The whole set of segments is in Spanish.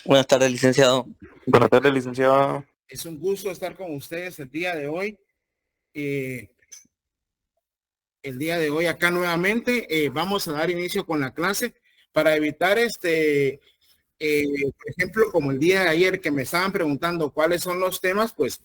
Buenas tardes, licenciado. Buenas tardes, licenciado. Es un gusto estar con ustedes el día de hoy. Acá nuevamente vamos a dar inicio con la clase para evitar por ejemplo, como el día de ayer que me estaban preguntando cuáles son los temas, pues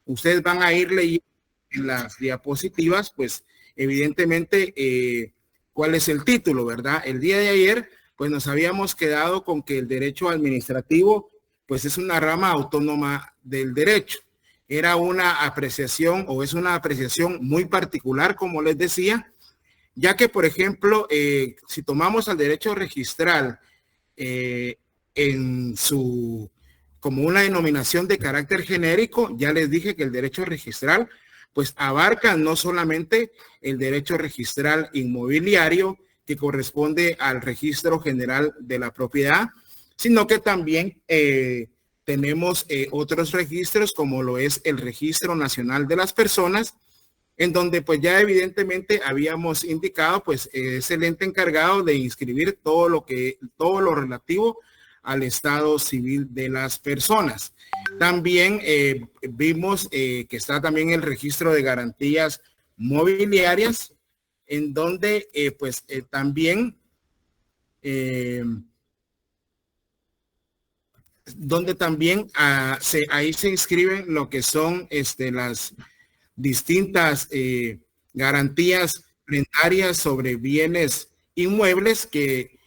ustedes van a ir leyendo en las diapositivas, pues evidentemente cuál es el título, ¿verdad? El día de ayer, pues nos habíamos quedado con que el derecho administrativo, pues es una rama autónoma del derecho. Era una apreciación o es una apreciación muy particular, como les decía, ya que, por ejemplo, si tomamos al derecho registral como una denominación de carácter genérico, ya les dije que el derecho registral pues abarca no solamente el derecho registral inmobiliario que corresponde al registro general de la propiedad, sino que también tenemos otros registros como lo es el Registro Nacional de las Personas, en donde pues ya evidentemente habíamos indicado pues es el ente encargado de inscribir todo lo relativo al estado civil de las personas. También vimos que está también el registro de garantías mobiliarias, en donde también ahí se inscriben lo que son las distintas garantías rentarias sobre bienes inmuebles que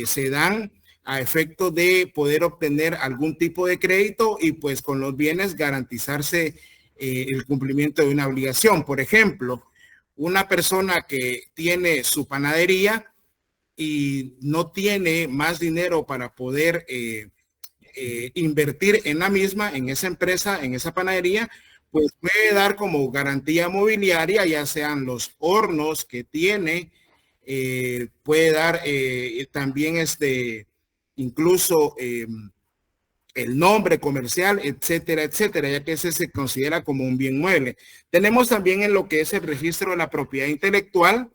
se dan a efecto de poder obtener algún tipo de crédito y pues con los bienes garantizarse el cumplimiento de una obligación. Por ejemplo, una persona que tiene su panadería y no tiene más dinero para poder invertir en la misma, en esa empresa, en esa panadería, pues puede dar como garantía mobiliaria, ya sean los hornos que tiene, puede dar también incluso el nombre comercial, etcétera, etcétera, ya que ese se considera como un bien mueble. Tenemos también en lo que es el registro de la propiedad intelectual,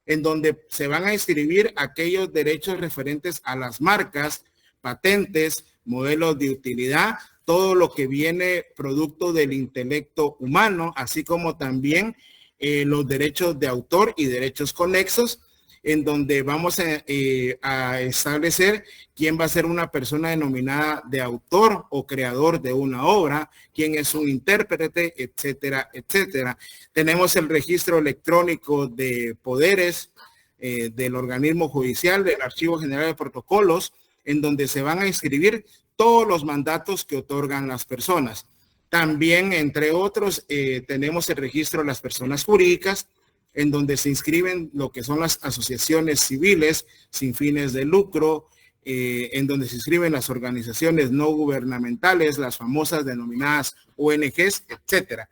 en donde se van a inscribir aquellos derechos referentes a las marcas, patentes, modelos de utilidad, todo lo que viene producto del intelecto humano, así como también los derechos de autor y derechos conexos, en donde vamos a establecer quién va a ser una persona denominada de autor o creador de una obra, quién es un intérprete, etcétera, etcétera. Tenemos el registro electrónico de poderes del organismo judicial, del Archivo General de Protocolos, en donde se van a inscribir todos los mandatos que otorgan las personas. También, entre otros, tenemos el registro de las personas jurídicas, en donde se inscriben lo que son las asociaciones civiles sin fines de lucro, en donde se inscriben las organizaciones no gubernamentales, las famosas denominadas ONGs, etcétera.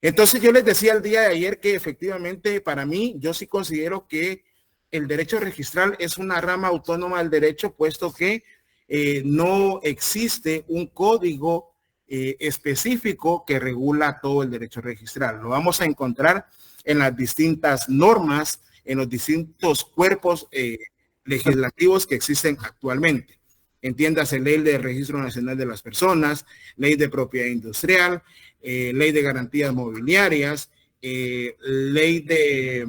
Entonces yo les decía el día de ayer que efectivamente para mí, yo sí considero que el derecho registral es una rama autónoma del derecho, puesto que no existe un código específico que regula todo el derecho registral. Lo vamos a encontrar en las distintas normas, en los distintos cuerpos legislativos que existen actualmente. Entiéndase, ley de Registro Nacional de las Personas, ley de propiedad industrial, ley de garantías mobiliarias, ley de,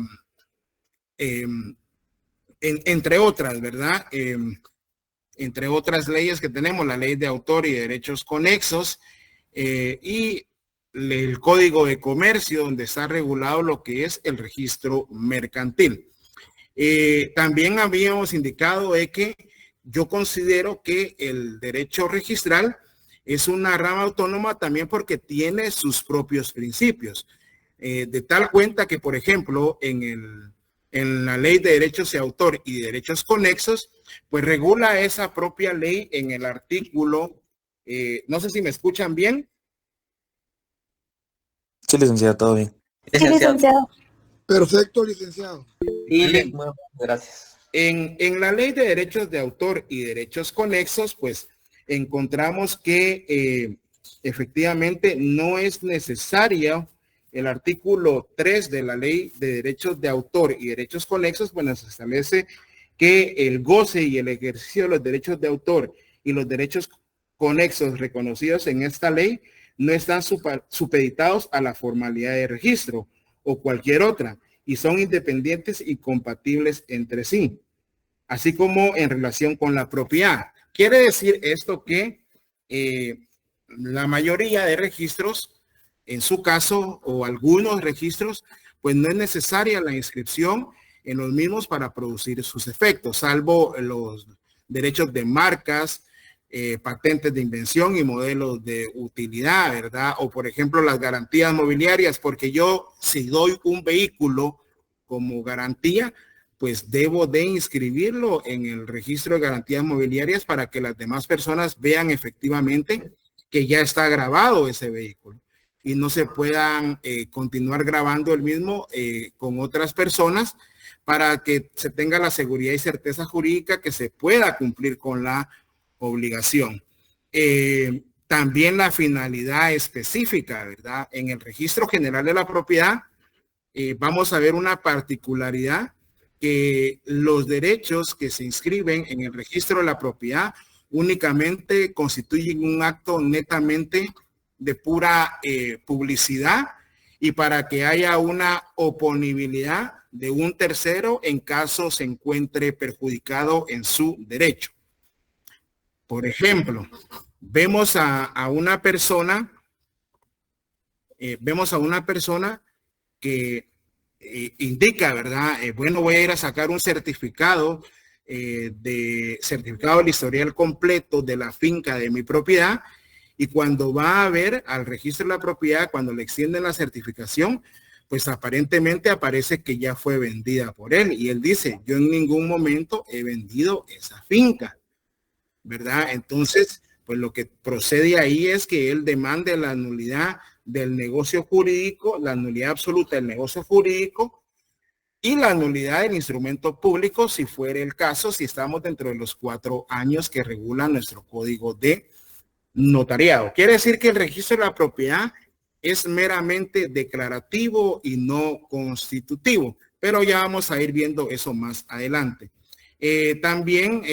entre otras, ¿verdad? Entre otras leyes que tenemos, la ley de autor y derechos conexos y el Código de Comercio, donde está regulado lo que es el registro mercantil. También habíamos indicado que yo considero que el derecho registral es una rama autónoma también porque tiene sus propios principios. De tal cuenta que, por ejemplo, en la ley de derechos de autor y derechos conexos, pues regula esa propia ley en el artículo, no sé si me escuchan bien. Sí, licenciado, todo bien. Sí, licenciado. Perfecto, licenciado. Y bueno, gracias. En la ley de derechos de autor y derechos conexos, pues encontramos que efectivamente no es necesario el artículo 3 de la ley de derechos de autor y derechos conexos, bueno, se establece que el goce y el ejercicio de los derechos de autor y los derechos conexos reconocidos en esta ley no están supeditados a la formalidad de registro o cualquier otra y son independientes y compatibles entre sí, así como en relación con la propiedad. Quiere decir esto que la mayoría de registros, en su caso, o algunos registros, pues no es necesaria la inscripción en los mismos para producir sus efectos, salvo los derechos de marcas, patentes de invención y modelos de utilidad, ¿verdad? O por ejemplo las garantías mobiliarias, porque yo si doy un vehículo como garantía, pues debo de inscribirlo en el registro de garantías mobiliarias para que las demás personas vean efectivamente que ya está grabado ese vehículo y no se puedan continuar grabando el mismo con otras personas para que se tenga la seguridad y certeza jurídica que se pueda cumplir con la obligación. También la finalidad específica, ¿verdad? En el Registro General de la Propiedad vamos a ver una particularidad que los derechos que se inscriben en el registro de la propiedad únicamente constituyen un acto netamente de pura publicidad y para que haya una oponibilidad de un tercero en caso se encuentre perjudicado en su derecho. Por ejemplo, vemos a una persona que indica, ¿verdad? Bueno, voy a ir a sacar un certificado del historial completo de la finca de mi propiedad y cuando va a ver al registro de la propiedad, cuando le extienden la certificación, pues aparentemente aparece que ya fue vendida por él y él dice, yo en ningún momento he vendido esa finca, ¿verdad? Entonces, pues lo que procede ahí es que él demande la nulidad del negocio jurídico, la nulidad absoluta del negocio jurídico y la nulidad del instrumento público si fuera el caso, si estamos dentro de los 4 años que regula nuestro código de notariado. Quiere decir que el registro de la propiedad es meramente declarativo y no constitutivo, pero ya vamos a ir viendo eso más adelante. También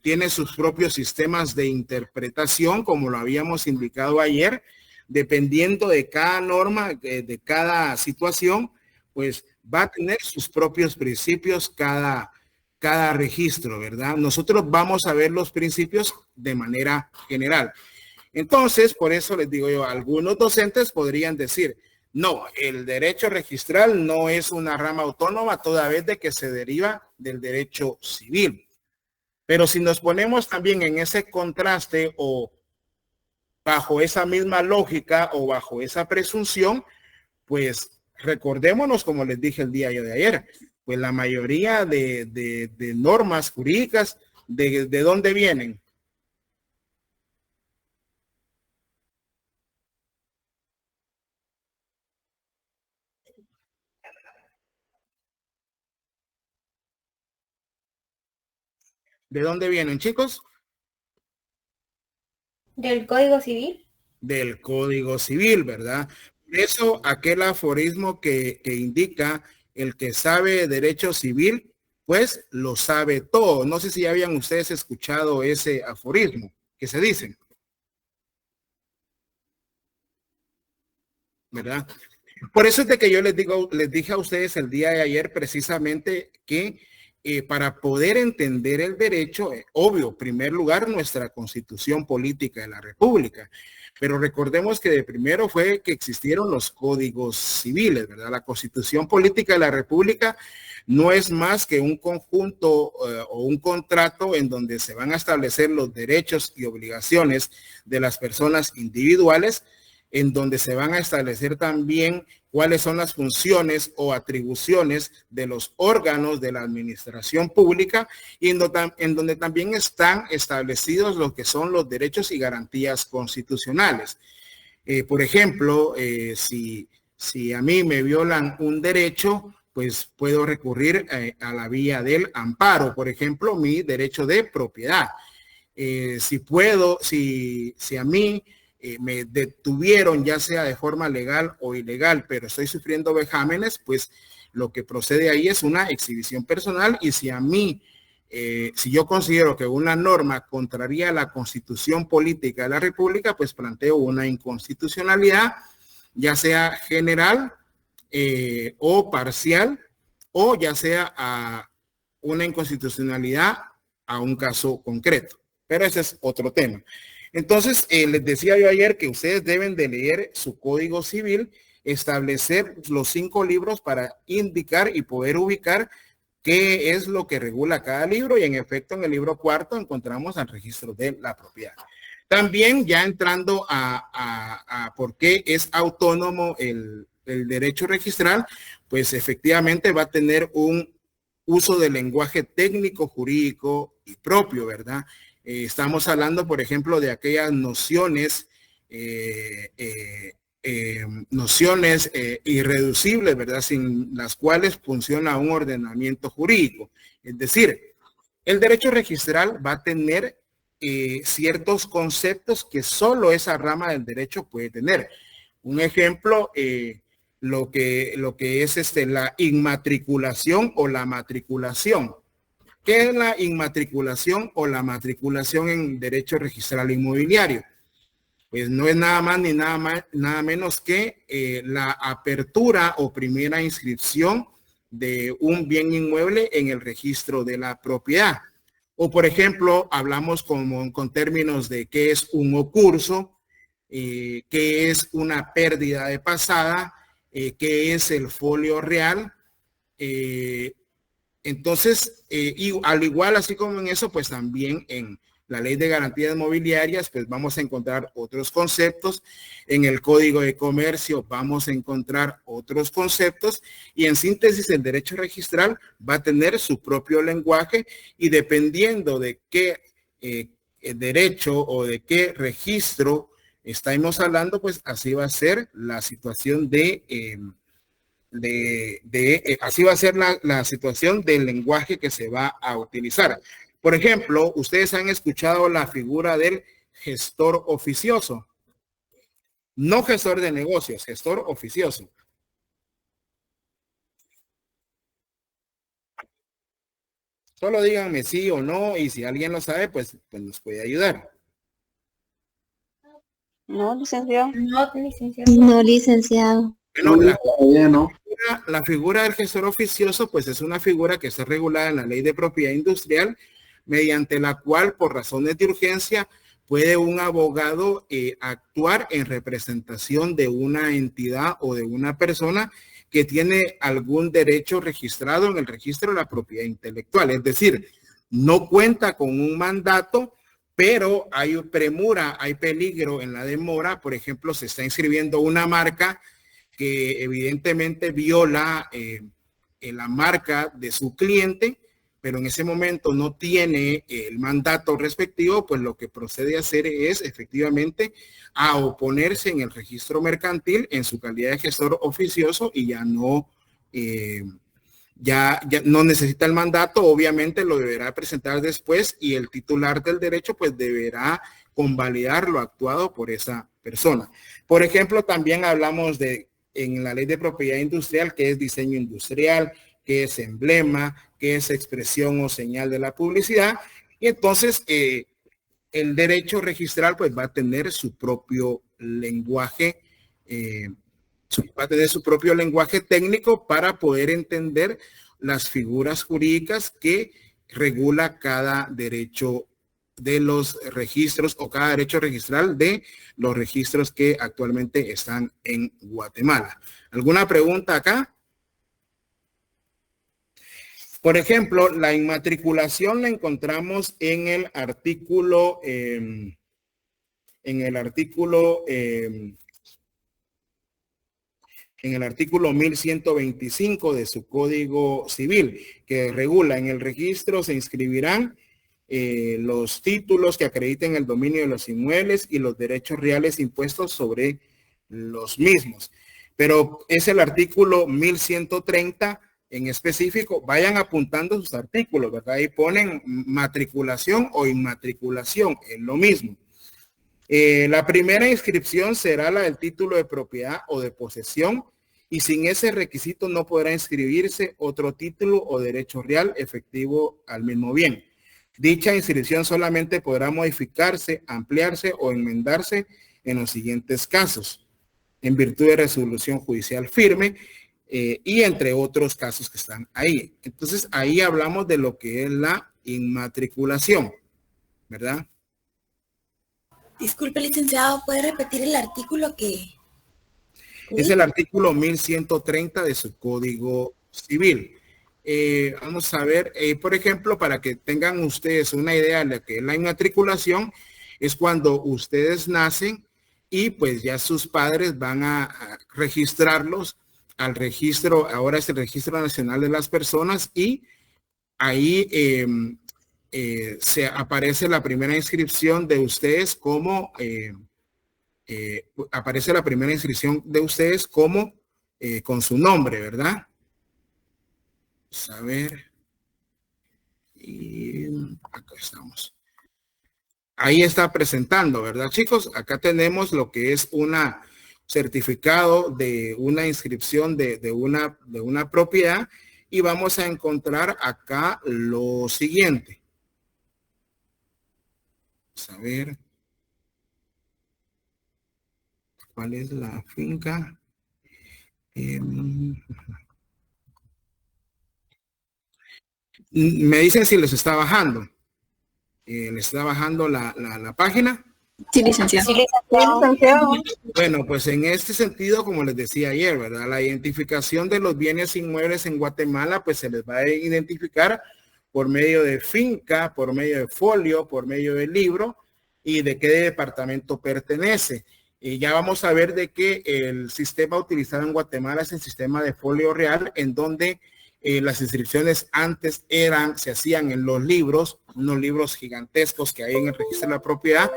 tiene sus propios sistemas de interpretación, como lo habíamos indicado ayer, dependiendo de cada norma, de cada situación, pues va a tener sus propios principios cada registro, ¿verdad? Nosotros vamos a ver los principios de manera general. Entonces, por eso les digo yo, algunos docentes podrían decir, no, el derecho registral no es una rama autónoma toda vez de que se deriva del derecho civil. Pero si nos ponemos también en ese contraste o bajo esa misma lógica o bajo esa presunción, pues recordémonos, como les dije el día de ayer, pues la mayoría de normas jurídicas, ¿de dónde vienen? ¿De dónde vienen, chicos? ¿Del Código Civil? Del Código Civil, ¿verdad? Por eso aquel aforismo que indica el que sabe derecho civil, pues lo sabe todo. No sé si habían ustedes escuchado ese aforismo que se dice, ¿verdad? Por eso es de que yo les dije a ustedes el día de ayer precisamente que para poder entender el derecho, obvio, en primer lugar, nuestra Constitución Política de la República. Pero recordemos que de primero fue que existieron los códigos civiles, ¿verdad? La Constitución Política de la República no es más que un conjunto o un contrato en donde se van a establecer los derechos y obligaciones de las personas individuales, en donde se van a establecer también cuáles son las funciones o atribuciones de los órganos de la administración pública y en donde también están establecidos lo que son los derechos y garantías constitucionales. Por ejemplo, si a mí me violan un derecho, pues puedo recurrir a la vía del amparo, por ejemplo, mi derecho de propiedad. Si a mí me detuvieron ya sea de forma legal o ilegal, pero estoy sufriendo vejámenes, pues lo que procede ahí es una exhibición personal y si a mí si yo considero que una norma contraría la Constitución Política de la República, pues planteo una inconstitucionalidad, ya sea general o parcial, o ya sea a una inconstitucionalidad a un caso concreto. Pero ese es otro tema. Entonces, les decía yo ayer que ustedes deben de leer su Código Civil, establecer los 5 libros para indicar y poder ubicar qué es lo que regula cada libro, y en efecto en el libro 4 encontramos el registro de la propiedad. También ya entrando a por qué es autónomo el derecho registral, pues efectivamente va a tener un uso del lenguaje técnico, jurídico y propio, ¿verdad? Estamos hablando, por ejemplo, de aquellas nociones irreducibles, ¿verdad? Sin las cuales funciona un ordenamiento jurídico. Es decir, el derecho registral va a tener ciertos conceptos que solo esa rama del derecho puede tener. Un ejemplo, lo que es la inmatriculación o la matriculación. ¿Qué es la inmatriculación o la matriculación en derecho registral inmobiliario? Pues no es nada más ni nada menos que la apertura o primera inscripción de un bien inmueble en el registro de la propiedad. O por ejemplo, hablamos con términos de qué es un ocurso, qué es una pérdida de pasada, qué es el folio real. Entonces, y al igual, así como en eso, pues también en la Ley de Garantías Mobiliarias, pues vamos a encontrar otros conceptos. En el Código de Comercio vamos a encontrar otros conceptos, y en síntesis el derecho registral va a tener su propio lenguaje, y dependiendo de qué derecho o de qué registro estamos hablando, pues así va a ser la situación así va a ser la situación del lenguaje que se va a utilizar. Por ejemplo, ustedes han escuchado la figura del gestor oficioso. No gestor de negocios, gestor oficioso. Solo díganme sí o no, y si alguien lo sabe, pues nos puede ayudar. No, licenciado. No, licenciado. No, licenciado. Bueno, la figura del gestor oficioso, pues es una figura que está regulada en la Ley de Propiedad Industrial, mediante la cual, por razones de urgencia, puede un abogado actuar en representación de una entidad o de una persona que tiene algún derecho registrado en el registro de la propiedad intelectual. Es decir, no cuenta con un mandato, pero hay premura, hay peligro en la demora. Por ejemplo, se está inscribiendo una marca que evidentemente viola la marca de su cliente, pero en ese momento no tiene el mandato respectivo, pues lo que procede a hacer es efectivamente a oponerse en el registro mercantil en su calidad de gestor oficioso, y ya no necesita el mandato. Obviamente lo deberá presentar después, y el titular del derecho pues deberá convalidar lo actuado por esa persona. Por ejemplo, también hablamos en la Ley de Propiedad Industrial, que es diseño industrial, que es emblema, que es expresión o señal de la publicidad. Y entonces el derecho registral pues va a tener su propio lenguaje, va a tener su propio lenguaje técnico para poder entender las figuras jurídicas que regula cada derecho de los registros, o cada derecho registral de los registros que actualmente están en Guatemala. ¿Alguna pregunta acá? Por ejemplo, la inmatriculación la encontramos en el artículo 1125 de su Código Civil, que regula: en el registro se inscribirán los títulos que acrediten el dominio de los inmuebles y los derechos reales impuestos sobre los mismos. Pero es el artículo 1130 en específico. Vayan apuntando sus artículos, ¿verdad? Ahí ponen matriculación o inmatriculación, es lo mismo. La primera inscripción será la del título de propiedad o de posesión, y sin ese requisito no podrá inscribirse otro título o derecho real efectivo al mismo bien. Dicha inscripción solamente podrá modificarse, ampliarse o enmendarse en los siguientes casos, en virtud de resolución judicial firme y entre otros casos que están ahí. Entonces, ahí hablamos de lo que es la inmatriculación, ¿verdad? Disculpe, licenciado, ¿puede repetir el artículo que...? Es el artículo 1130 de su Código Civil. Vamos a ver, por ejemplo, para que tengan ustedes una idea de lo que es la inmatriculación, es cuando ustedes nacen y pues ya sus padres van a registrarlos al registro, ahora es el Registro Nacional de las Personas, y ahí se aparece la primera inscripción de ustedes como... aparece la primera inscripción de ustedes como con su nombre, ¿verdad? Vamos a ver. Y acá estamos. Ahí está presentando, ¿verdad, chicos? Acá tenemos lo que es una certificado de una inscripción de una propiedad, y vamos a encontrar acá lo siguiente. Vamos a ver. ¿Cuál es la finca? Me dicen si les está bajando. ¿Les está bajando la página? Sí, licenciado. Sí, licenciado. Bueno, pues en este sentido, como les decía ayer, ¿verdad? La identificación de los bienes inmuebles en Guatemala, pues se les va a identificar por medio de finca, por medio de folio, por medio del libro y de qué departamento pertenece. Y ya vamos a ver de que el sistema utilizado en Guatemala es el sistema de folio real, en donde las inscripciones antes se hacían en los libros, unos libros gigantescos que hay en el registro de la propiedad.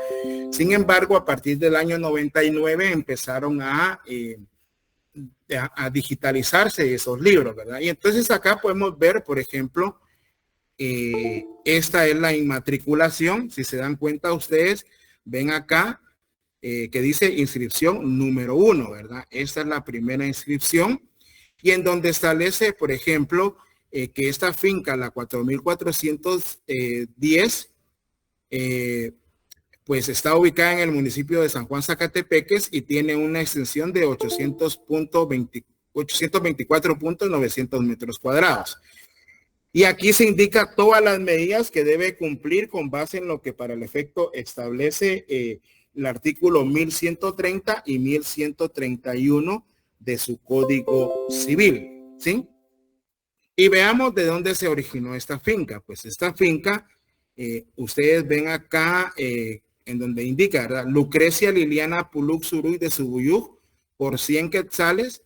Sin embargo, a partir del año 99 empezaron a digitalizarse esos libros, ¿verdad? Y entonces acá podemos ver, por ejemplo, esta es la inmatriculación. Si se dan cuenta ustedes, ven acá que dice inscripción número 1, ¿verdad? Esta es la primera inscripción, y en donde establece, por ejemplo, que esta finca, la 4410, pues está ubicada en el municipio de San Juan Zacatepeques y tiene una extensión de 824.900 metros cuadrados. Y aquí se indica todas las medidas que debe cumplir con base en lo que para el efecto establece el artículo 1130 y 1131 de su Código Civil, ¿sí? Y veamos de dónde se originó esta finca. Pues esta finca, ustedes ven acá en donde indica, ¿verdad? Lucrecia Liliana Puluc Suruy de Subuyuc, por 100 quetzales,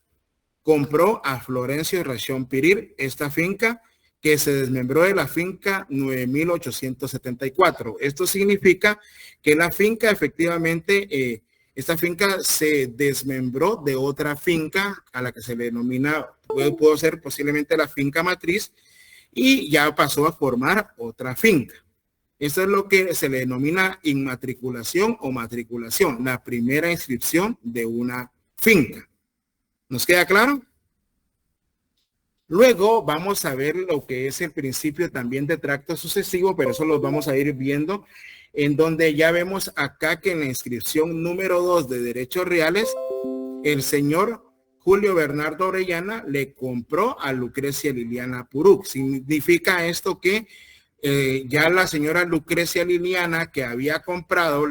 compró a Florencio Rachón Pirir esta finca, que se desmembró de la finca 9874. Esto significa que la finca efectivamente, esta finca se desmembró de otra finca a la que se le denomina, pudo ser posiblemente la finca matriz, y ya pasó a formar otra finca. Esto es lo que se le denomina inmatriculación o matriculación, la primera inscripción de una finca. ¿Nos queda claro? Luego vamos a ver lo que es el principio también de tracto sucesivo, pero eso lo vamos a ir viendo, en donde ya vemos acá que en la inscripción número 2 de derechos reales, el señor Julio Bernardo Orellana le compró a Lucrecia Liliana Puluc. Significa esto que ya la señora Lucrecia Liliana, que había comprado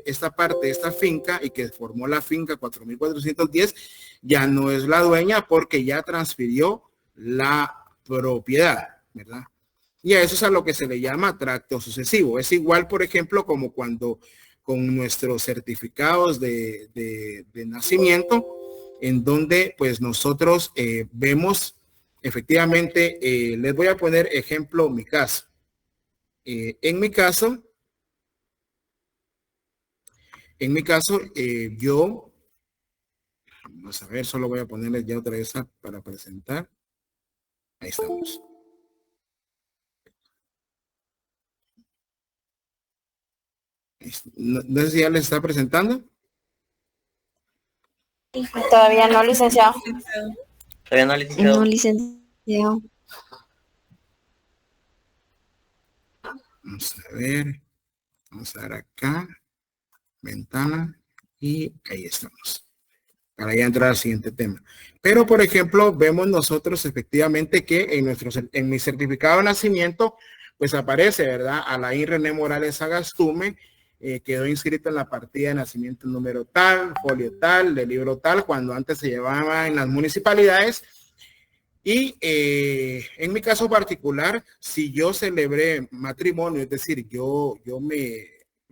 esta finca y que formó la finca 4410, ya no es la dueña porque ya transfirió la propiedad, ¿verdad? Y a eso es a lo que se le llama tracto sucesivo. Es igual, por ejemplo, como cuando con nuestros certificados de nacimiento, en donde pues nosotros vemos efectivamente, les voy a poner ejemplo mi caso. En mi caso, yo, vamos a ver, solo voy a ponerles ya otra vez para presentar. Ahí estamos. No sé si ya les está presentando. Todavía no, licenciado. Todavía no, licenciado. No, licenciado. Vamos a ver. Vamos a dar acá. Ventana. Y ahí estamos. Para ya entrar al siguiente tema. Pero, por ejemplo, vemos nosotros efectivamente que en mi certificado de nacimiento, pues aparece, ¿verdad? Alain René Morales Sagastume, quedó inscrito en la partida de nacimiento número tal, folio tal, del libro tal, cuando antes se llevaba en las municipalidades. Y en mi caso particular, si yo celebré matrimonio, es decir, yo me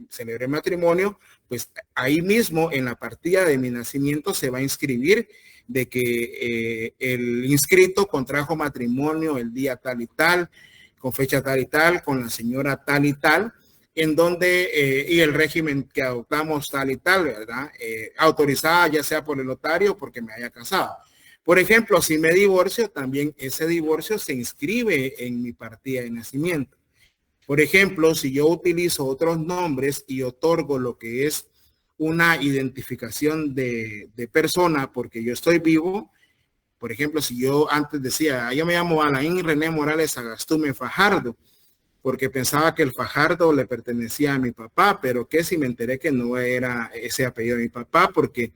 celebré matrimonio, pues ahí mismo en la partida de mi nacimiento se va a inscribir de que el inscrito contrajo matrimonio el día tal y tal, con fecha tal y tal, con la señora tal y tal, en donde, y el régimen que adoptamos tal y tal, ¿verdad? Autorizada ya sea por el notario o porque me haya casado. Por ejemplo, si me divorcio, también ese divorcio se inscribe en mi partida de nacimiento. Por ejemplo, si yo utilizo otros nombres y otorgo lo que es una identificación de persona porque yo estoy vivo, por ejemplo, si yo antes decía, yo me llamo Alain René Morales Sagastume Fajardo, porque pensaba que el Fajardo le pertenecía a mi papá, pero que si me enteré que no era ese apellido de mi papá, porque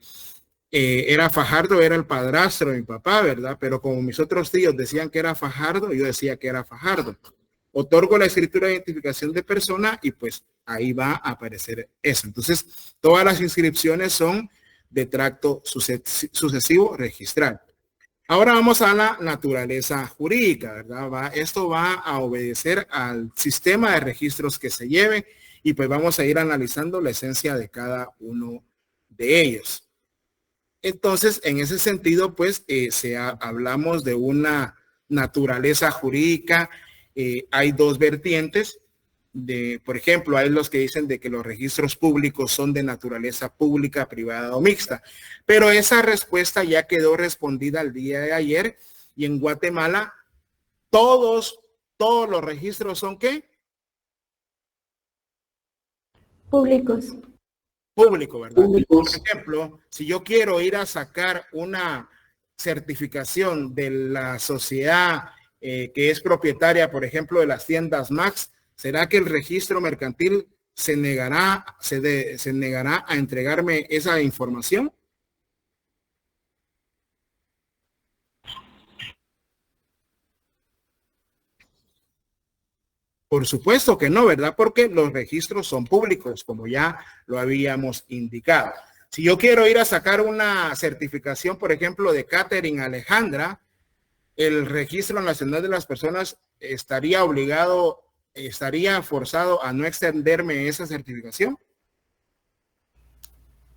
era Fajardo, era el padrastro de mi papá, ¿verdad? Pero como mis otros tíos decían que era Fajardo, yo decía que era Fajardo. Otorgo la escritura de identificación de persona y pues ahí va a aparecer eso. Entonces, todas las inscripciones son de tracto sucesivo registral. Ahora vamos a la naturaleza jurídica, ¿verdad? Esto va a obedecer al sistema de registros que se lleve y pues vamos a ir analizando la esencia de cada uno de ellos. Entonces, en ese sentido, pues, hablamos de una naturaleza jurídica. Hay dos vertientes. Por ejemplo, hay los que dicen de que los registros públicos son de naturaleza pública, privada o mixta. Pero esa respuesta ya quedó respondida el día de ayer y en Guatemala todos los registros son ¿qué? Públicos. Público, ¿verdad? Por ejemplo, si yo quiero ir a sacar una certificación de la sociedad que es propietaria, por ejemplo, de las tiendas Max, ¿será que el registro mercantil se negará a entregarme esa información? Por supuesto que no, ¿verdad? Porque los registros son públicos, como ya lo habíamos indicado. Si yo quiero ir a sacar una certificación, por ejemplo, de Catherine Alejandra, el Registro Nacional de las Personas estaría forzado a no extenderme esa certificación.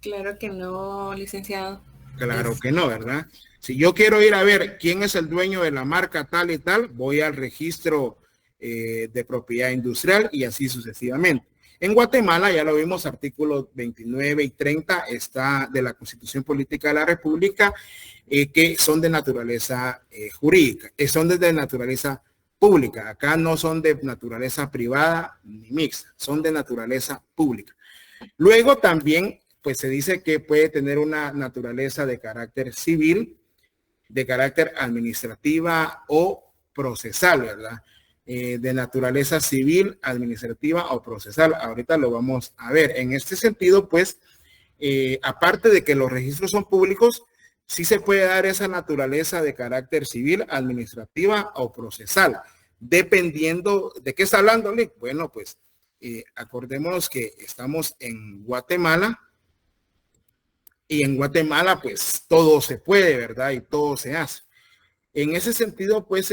Claro que no, licenciado. Claro que no, ¿verdad? Si yo quiero ir a ver quién es el dueño de la marca tal y tal, voy al registro de propiedad industrial y así sucesivamente. En Guatemala, ya lo vimos, artículos 29 y 30 está de la Constitución Política de la República, que son de naturaleza jurídica, son de naturaleza pública. Acá no son de naturaleza privada ni mixta, son de naturaleza pública. Luego también, pues se dice que puede tener una naturaleza de carácter civil, de carácter administrativa o procesal, ¿verdad? De naturaleza civil, administrativa o procesal. Ahorita lo vamos a ver. En este sentido, pues, aparte de que los registros son públicos, sí se puede dar esa naturaleza de carácter civil, administrativa o procesal, dependiendo de qué está hablando, Lick. Bueno, pues, acordémonos que estamos en Guatemala y en Guatemala, pues, todo se puede, ¿verdad? Y todo se hace. En ese sentido, pues,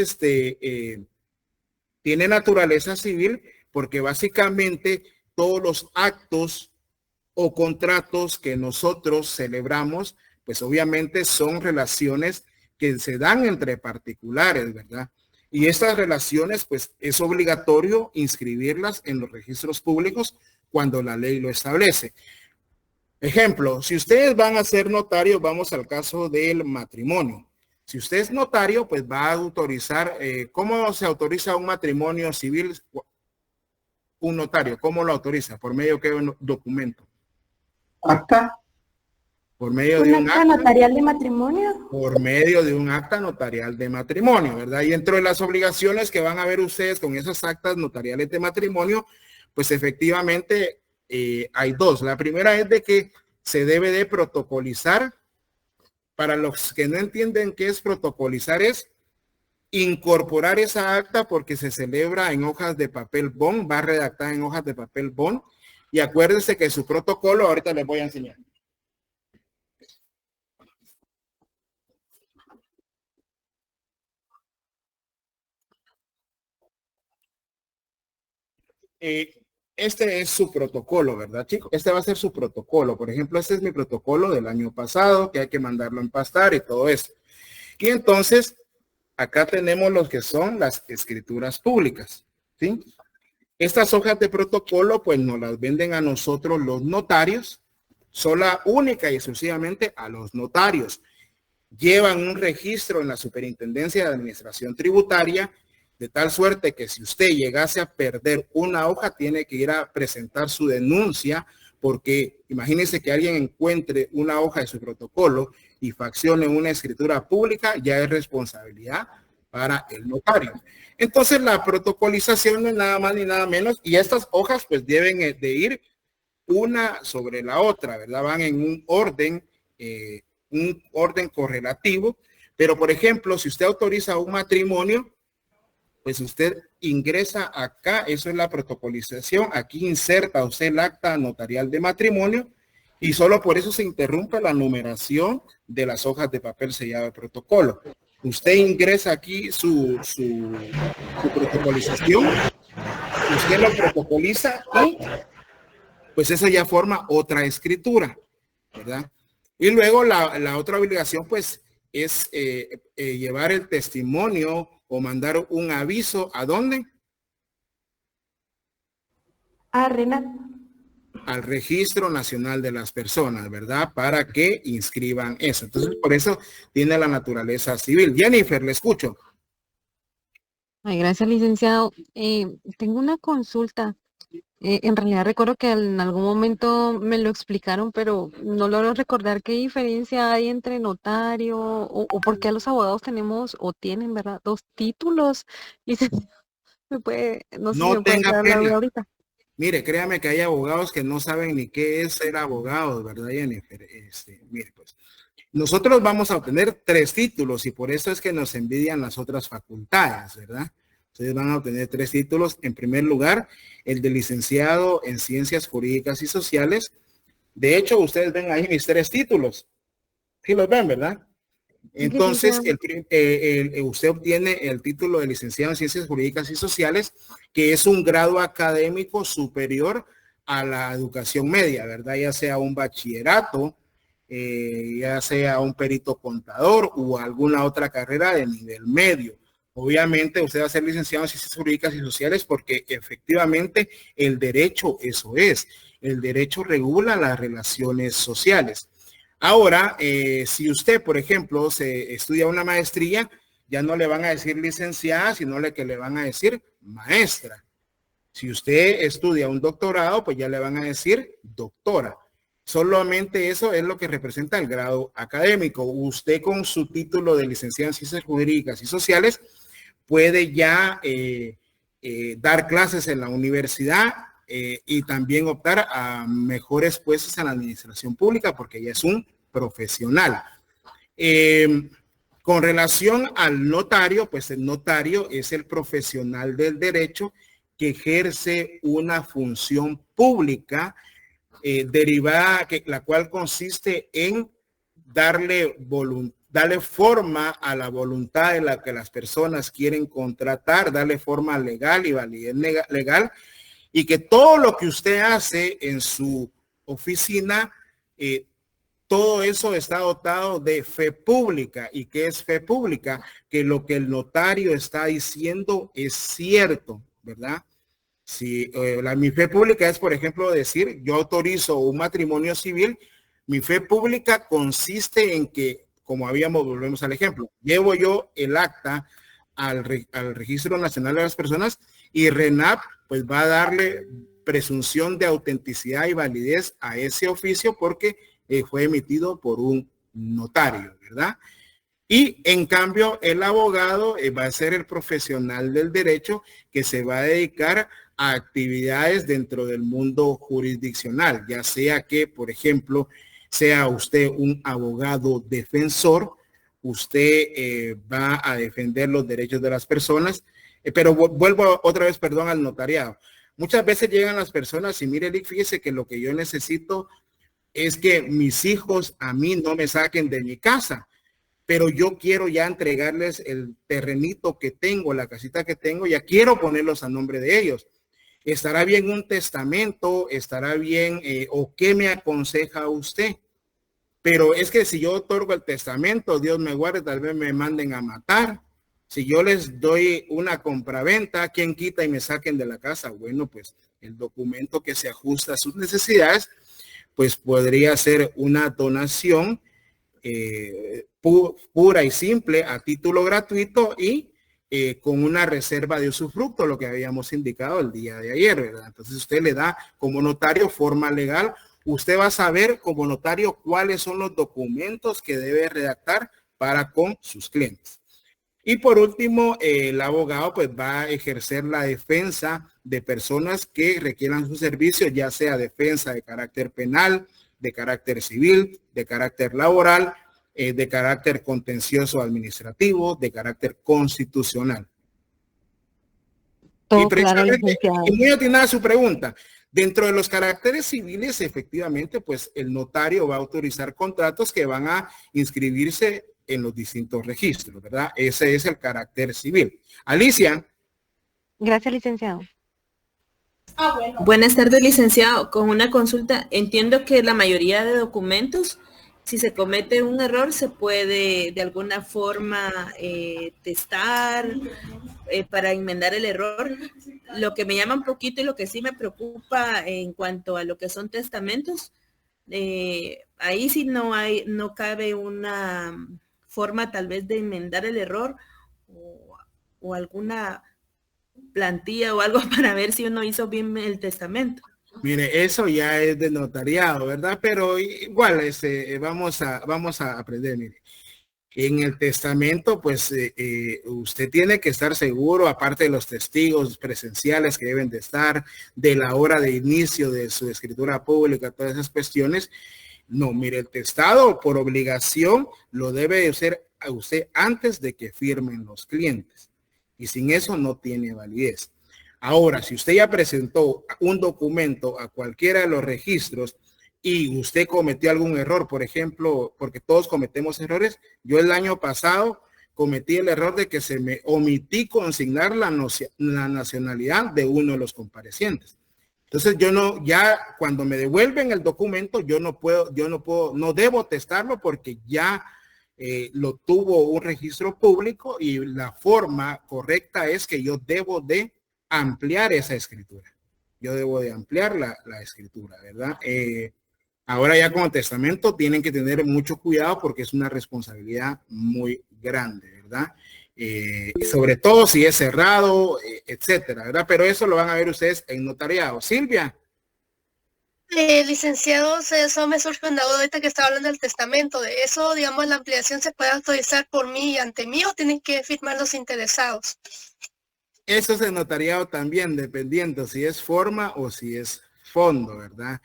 tiene naturaleza civil porque básicamente todos los actos o contratos que nosotros celebramos, pues obviamente son relaciones que se dan entre particulares, ¿verdad? Y estas relaciones, pues es obligatorio inscribirlas en los registros públicos cuando la ley lo establece. Ejemplo, si ustedes van a ser notarios, vamos al caso del matrimonio. Si usted es notario, pues va a autorizar, ¿cómo se autoriza un matrimonio civil? Un notario, ¿cómo lo autoriza? ¿Por medio de qué documento? Acta. por medio de ¿Un un acta acta, notarial de matrimonio? por medio de un acta notarial de matrimonio, ¿verdad? Y dentro de las obligaciones que van a ver ustedes con esas actas notariales de matrimonio, pues efectivamente hay dos. La primera es de que se debe de protocolizar. Para los que no entienden qué es protocolizar, es incorporar esa acta porque se celebra en hojas de papel bond, va redactada en hojas de papel bond. Y acuérdense que su protocolo, ahorita les voy a enseñar. Este es su protocolo, ¿verdad, chicos? Este va a ser su protocolo. Por ejemplo, este es mi protocolo del año pasado, que hay que mandarlo a empastar y todo eso. Y entonces, acá tenemos los que son las escrituras públicas, ¿sí? Estas hojas de protocolo, pues nos las venden a nosotros los notarios, sola, única y exclusivamente a los notarios. Llevan un registro en la Superintendencia de Administración Tributaria, de tal suerte que si usted llegase a perder una hoja, tiene que ir a presentar su denuncia, porque imagínese que alguien encuentre una hoja de su protocolo y faccione una escritura pública, ya es responsabilidad para el notario. Entonces la protocolización no es nada más ni nada menos, y estas hojas pues deben de ir una sobre la otra, ¿verdad? Van en un orden correlativo, pero por ejemplo, si usted autoriza un matrimonio, pues usted ingresa acá, eso es la protocolización, aquí inserta usted el acta notarial de matrimonio y solo por eso se interrumpe la numeración de las hojas de papel sellado de protocolo. Usted ingresa aquí su protocolización, usted lo protocoliza y pues eso ya forma otra escritura, ¿verdad? Y luego la otra obligación pues es llevar el testimonio o mandar un aviso, ¿a dónde? A RENAP. Al Registro Nacional de las Personas, ¿verdad? Para que inscriban eso. Entonces, por eso tiene la naturaleza civil. Jennifer, le escucho. Ay, gracias, licenciado. Tengo una consulta. En realidad recuerdo que en algún momento me lo explicaron, pero no logro recordar qué diferencia hay entre notario o por qué los abogados tenemos o tienen, ¿verdad? Dos títulos. Y me puede, no sé si No me puede tenga aclarar la pena. duda ahorita. Mire, créame que hay abogados que no saben ni qué es ser abogado, ¿verdad, Jennifer? Mire, pues, nosotros vamos a obtener 3 títulos y por eso es que nos envidian las otras facultades, ¿verdad? Ustedes van a obtener 3 títulos. En primer lugar, el de licenciado en Ciencias Jurídicas y Sociales. De hecho, ustedes ven ahí mis 3 títulos. Sí los ven, ¿verdad? Entonces, usted obtiene el título de licenciado en Ciencias Jurídicas y Sociales, que es un grado académico superior a la educación media, ¿verdad? Ya sea un bachillerato, ya sea un perito contador o alguna otra carrera de nivel medio. Obviamente usted va a ser licenciado en Ciencias Jurídicas y Sociales porque efectivamente el derecho eso es. El derecho regula las relaciones sociales. Ahora, si usted, por ejemplo, se estudia una maestría, ya no le van a decir licenciada, sino que le van a decir maestra. Si usted estudia un doctorado, pues ya le van a decir doctora. Solamente eso es lo que representa el grado académico. Usted con su título de licenciado en Ciencias Jurídicas y Sociales puede ya dar clases en la universidad y también optar a mejores puestos en la administración pública porque ya es un profesional. Con relación al notario, pues el notario es el profesional del derecho que ejerce una función pública derivada, la cual consiste en darle forma a la voluntad de la que las personas quieren contratar, darle forma legal y validez legal, y que todo lo que usted hace en su oficina, todo eso está dotado de fe pública. ¿Y qué es fe pública? Que lo que el notario está diciendo es cierto, ¿verdad? Si mi fe pública es, por ejemplo, decir, yo autorizo un matrimonio civil, mi fe pública consiste en que, como volvemos al ejemplo, llevo yo el acta al Registro Nacional de las Personas y RENAP pues va a darle presunción de autenticidad y validez a ese oficio porque fue emitido por un notario, ¿verdad? Y en cambio, el abogado va a ser el profesional del derecho que se va a dedicar a actividades dentro del mundo jurisdiccional, ya sea que, por ejemplo, sea usted un abogado defensor, usted va a defender los derechos de las personas, pero vuelvo otra vez, perdón, al notariado. Muchas veces llegan las personas y mire, Lick, fíjese que lo que yo necesito es que mis hijos a mí no me saquen de mi casa, pero yo quiero ya entregarles el terrenito que tengo, la casita que tengo, ya quiero ponerlos a nombre de ellos. ¿Estará bien un testamento? ¿Estará bien? ¿O qué me aconseja usted? Pero es que si yo otorgo el testamento, Dios me guarde, tal vez me manden a matar. Si yo les doy una compraventa, ¿quién quita y me saquen de la casa? Bueno, pues el documento que se ajusta a sus necesidades, pues podría ser una donación pura y simple a título gratuito y con una reserva de usufructo, lo que habíamos indicado el día de ayer, ¿verdad? Entonces usted le da como notario forma legal. Usted va a saber como notario cuáles son los documentos que debe redactar para con sus clientes. Y por último, el abogado pues va a ejercer la defensa de personas que requieran su servicio, ya sea defensa de carácter penal, de carácter civil, de carácter laboral, de carácter contencioso administrativo, de carácter constitucional. Todo claro, licenciado. Y muy atinada su pregunta. Dentro de los caracteres civiles, efectivamente, pues el notario va a autorizar contratos que van a inscribirse en los distintos registros, ¿verdad? Ese es el carácter civil. Alicia. Gracias, licenciado. Buenas tardes, licenciado. Con una consulta, entiendo que la mayoría de documentos, si se comete un error, se puede de alguna forma testar para enmendar el error. Lo que me llama un poquito y lo que sí me preocupa en cuanto a lo que son testamentos, ahí sí no cabe una forma tal vez de enmendar el error o alguna plantilla o algo para ver si uno hizo bien el testamento. Mire, eso ya es de notariado, ¿verdad? Pero igual vamos a aprender, mire. En el testamento, pues usted tiene que estar seguro, aparte de los testigos presenciales que deben de estar, de la hora de inicio de su escritura pública, todas esas cuestiones. No, mire, el testado por obligación lo debe hacer a usted antes de que firmen los clientes. Y sin eso no tiene validez. Ahora, si usted ya presentó un documento a cualquiera de los registros y usted cometió algún error, por ejemplo, porque todos cometemos errores, yo el año pasado cometí el error de que se me omití consignar la nacionalidad de uno de los comparecientes. Entonces ya cuando me devuelven el documento, no debo testarlo porque ya lo tuvo un registro público y la forma correcta es que yo debo de ampliar esa escritura. Yo debo de ampliar la escritura, ¿verdad? Ahora ya con el testamento tienen que tener mucho cuidado porque es una responsabilidad muy grande, ¿verdad? Sobre todo si es cerrado, etcétera, ¿verdad? Pero eso lo van a ver ustedes en notariado. Silvia. Licenciado, eso me surge una duda ahorita que estaba hablando del testamento. De eso, digamos, la ampliación se puede autorizar por mí y ante mí o tienen que firmar los interesados. Eso es el notariado también, dependiendo si es forma o si es fondo, ¿verdad?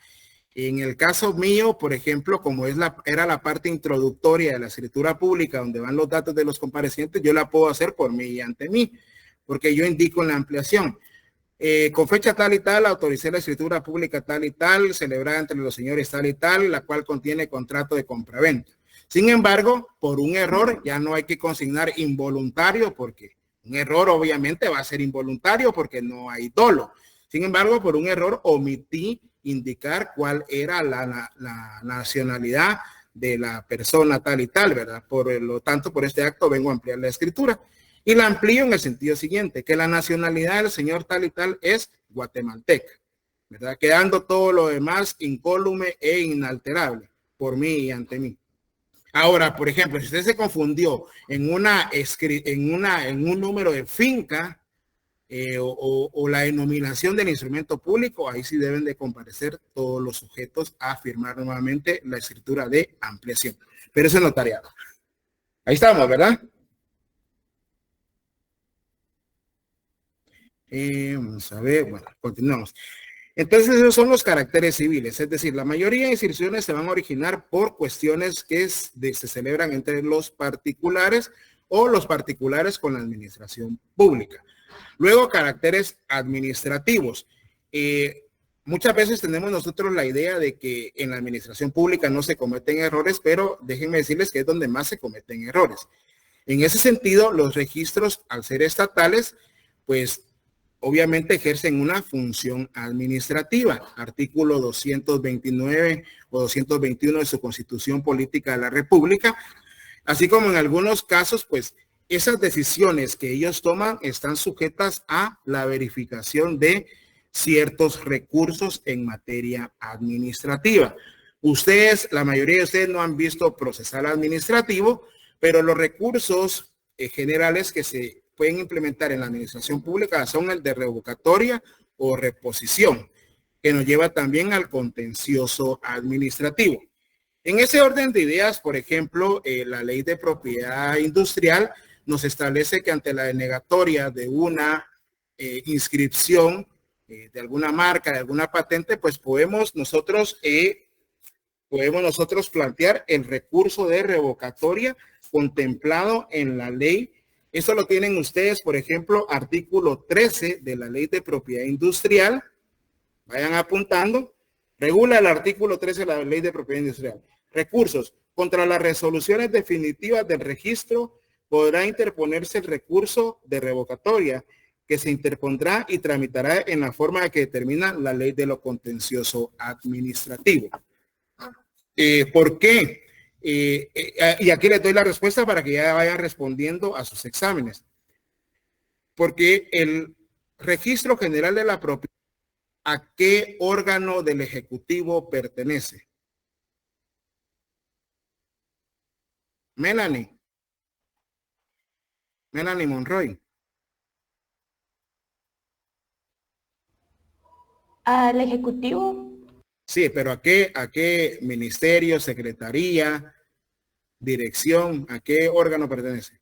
En el caso mío, por ejemplo, como era la parte introductoria de la escritura pública, donde van los datos de los comparecientes, yo la puedo hacer por mí y ante mí, porque yo indico en la ampliación. Con fecha tal y tal, autoricé la escritura pública tal y tal, celebrada entre los señores tal y tal, la cual contiene contrato de compraventa. Sin embargo, por un error ya no hay que consignar involuntario, porque un error obviamente va a ser involuntario porque no hay dolo. Sin embargo, por un error omití indicar cuál era la nacionalidad de la persona tal y tal, ¿verdad? Por lo tanto, por este acto vengo a ampliar la escritura. Y la amplío en el sentido siguiente, que la nacionalidad del señor tal y tal es guatemalteca, ¿verdad? Quedando todo lo demás incólume e inalterable por mí y ante mí. Ahora, por ejemplo, si usted se confundió en un número de finca, o la denominación del instrumento público, ahí sí deben de comparecer todos los sujetos a firmar nuevamente la escritura de ampliación. Pero eso es notariado. Ahí estamos, ¿verdad? Vamos a ver, bueno, continuamos. Entonces esos son los caracteres civiles, es decir, la mayoría de inscripciones se van a originar por cuestiones que se celebran entre los particulares o los particulares con la administración pública. Luego, caracteres administrativos. Muchas veces tenemos nosotros la idea de que en la administración pública no se cometen errores, pero déjenme decirles que es donde más se cometen errores. En ese sentido, los registros, al ser estatales, pues obviamente ejercen una función administrativa. Artículo 229 o 221 de su Constitución Política de la República. Así como en algunos casos, pues esas decisiones que ellos toman están sujetas a la verificación de ciertos recursos en materia administrativa. Ustedes, la mayoría de ustedes no han visto procesal administrativo, pero los recursos generales que se pueden implementar en la administración pública son el de revocatoria o reposición, que nos lleva también al contencioso administrativo. En ese orden de ideas, por ejemplo, la ley de propiedad industrial nos establece que ante la denegatoria de una inscripción de alguna marca, de alguna patente, pues podemos nosotros plantear el recurso de revocatoria contemplado en la ley. Eso lo tienen ustedes, por ejemplo, artículo 13 de la ley de propiedad industrial. Vayan apuntando. Regula el artículo 13 de la ley de propiedad industrial. Recursos. Contra las resoluciones definitivas del registro podrá interponerse el recurso de revocatoria que se interpondrá y tramitará en la forma que determina la ley de lo contencioso administrativo. ¿Por qué? Y aquí les doy la respuesta para que ya vayan respondiendo a sus exámenes. Porque el registro general de la propiedad, ¿a qué órgano del Ejecutivo pertenece? Melanie Monroy. ¿Al Ejecutivo? Sí, pero ¿a qué ministerio, secretaría, dirección, a qué órgano pertenece?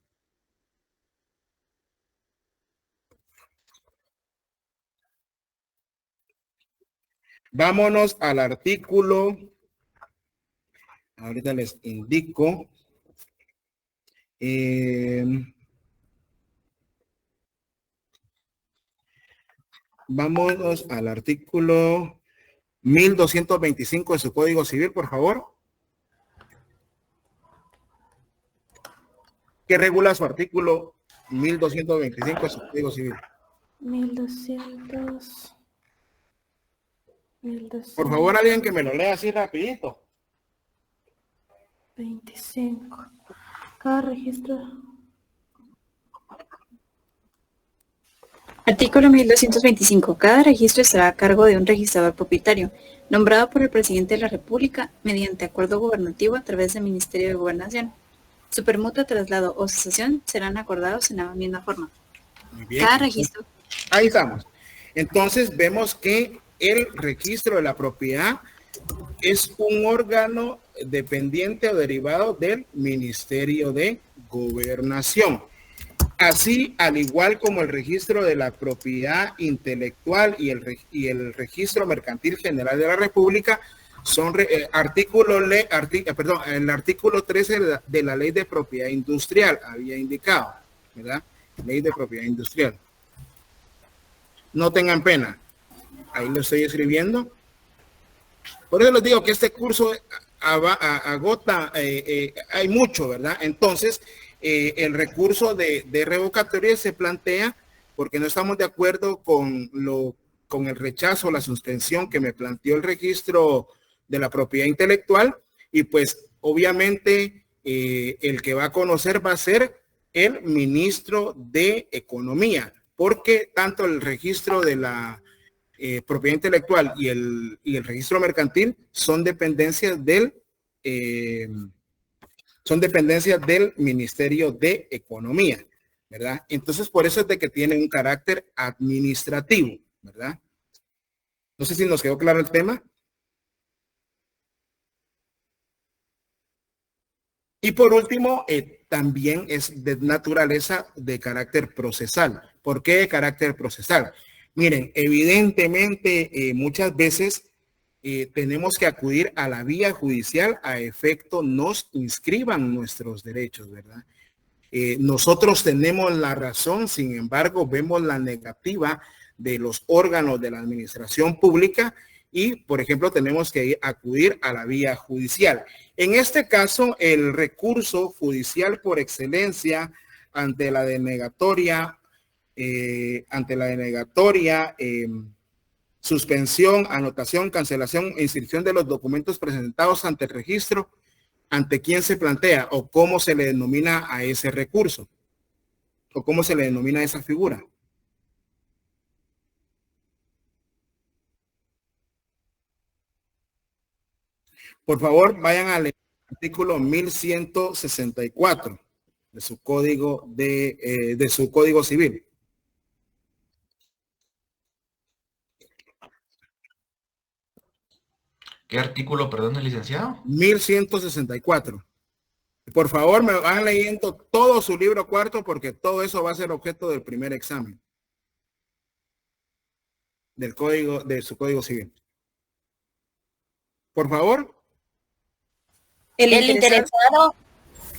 Vámonos al artículo. Ahorita les indico. Vámonos al artículo 1225 de su Código Civil, por favor. ¿Qué regula su artículo 1225 de su Código Civil? 1200. Por favor, alguien que me lo lea así rapidito. 25. Cada registro. Artículo 1225. Cada registro estará a cargo de un registrador propietario, nombrado por el presidente de la República mediante acuerdo gubernativo a través del Ministerio de Gobernación. Su permuta, traslado o cesación serán acordados en la misma forma. Muy bien. Cada registro. Ahí estamos. Entonces vemos que el registro de la propiedad es un órgano dependiente o derivado del Ministerio de Gobernación. Así, al igual como el registro de la propiedad intelectual y el registro mercantil general de la República, son el artículo 13 de la ley de propiedad industrial, había indicado, ¿verdad? Ley de propiedad industrial. No tengan pena, ahí lo estoy escribiendo. Por eso les digo que este curso agota, hay mucho, ¿verdad? Entonces, el recurso de revocatoria se plantea porque no estamos de acuerdo con el rechazo, la suspensión que me planteó el registro de la propiedad intelectual, y pues obviamente el que va a conocer va a ser el ministro de Economía, porque tanto el registro de la propiedad intelectual y el registro mercantil son dependencias del Ministerio de Economía. ¿verdad? Entonces, por eso es de que tiene un carácter administrativo, ¿verdad? No sé si nos quedó claro el tema. Y por último, también es de naturaleza de carácter procesal. ¿Por qué de carácter procesal? Miren, evidentemente muchas veces tenemos que acudir a la vía judicial a efecto nos inscriban nuestros derechos, ¿verdad? Nosotros tenemos la razón, sin embargo, vemos la negativa de los órganos de la administración pública y, por ejemplo, tenemos que acudir a la vía judicial. En este caso, el recurso judicial por excelencia ante la denegatoria, suspensión, anotación, cancelación e inscripción de los documentos presentados ante el registro, ¿ante quién se plantea o cómo se le denomina a ese recurso? ¿O cómo se le denomina a esa figura? Por favor, vayan al artículo 1164 de su código civil. ¿Qué artículo, perdón, licenciado? 1164. Por favor, me van leyendo todo su libro cuarto porque todo eso va a ser objeto del primer examen. De su código civil. Por favor. El interesado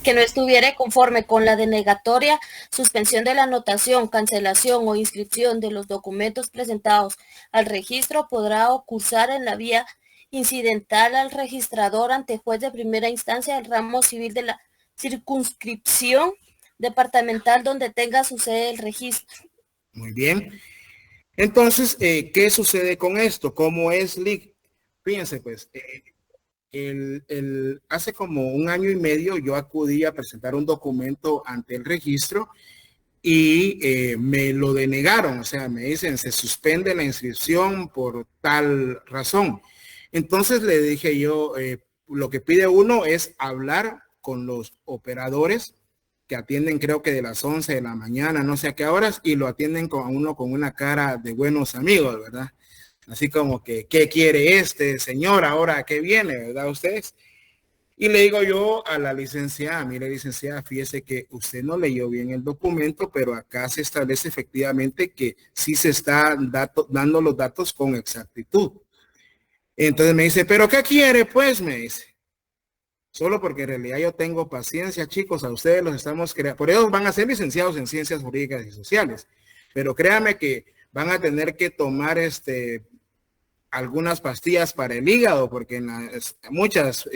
que no estuviera conforme con la denegatoria, suspensión de la anotación, cancelación o inscripción de los documentos presentados al registro podrá cursar en la vía incidental al registrador ante juez de primera instancia del ramo civil de la circunscripción departamental donde tenga su sede el registro. Muy bien. Entonces, ¿qué sucede con esto? ¿Cómo es LIC? Fíjense, pues, hace como un año y medio yo acudí a presentar un documento ante el registro y me lo denegaron. O sea, me dicen, se suspende la inscripción por tal razón. Entonces le dije yo, lo que pide uno es hablar con los operadores que atienden, creo que de las 11 de la mañana, no sé a qué horas, y lo atienden con uno con una cara de buenos amigos, ¿verdad? Así como que, ¿qué quiere este señor ahora que viene, verdad ustedes? Y le digo yo a la licenciada, mire licenciada, fíjese que usted no leyó bien el documento, pero acá se establece efectivamente que sí se está dando los datos con exactitud. Entonces me dice, ¿pero qué quiere? Pues me dice. Solo porque en realidad yo tengo paciencia, chicos, a ustedes los estamos creando. Por eso van a ser licenciados en ciencias jurídicas y sociales. Pero créanme que van a tener que tomar algunas pastillas para el hígado, porque en muchas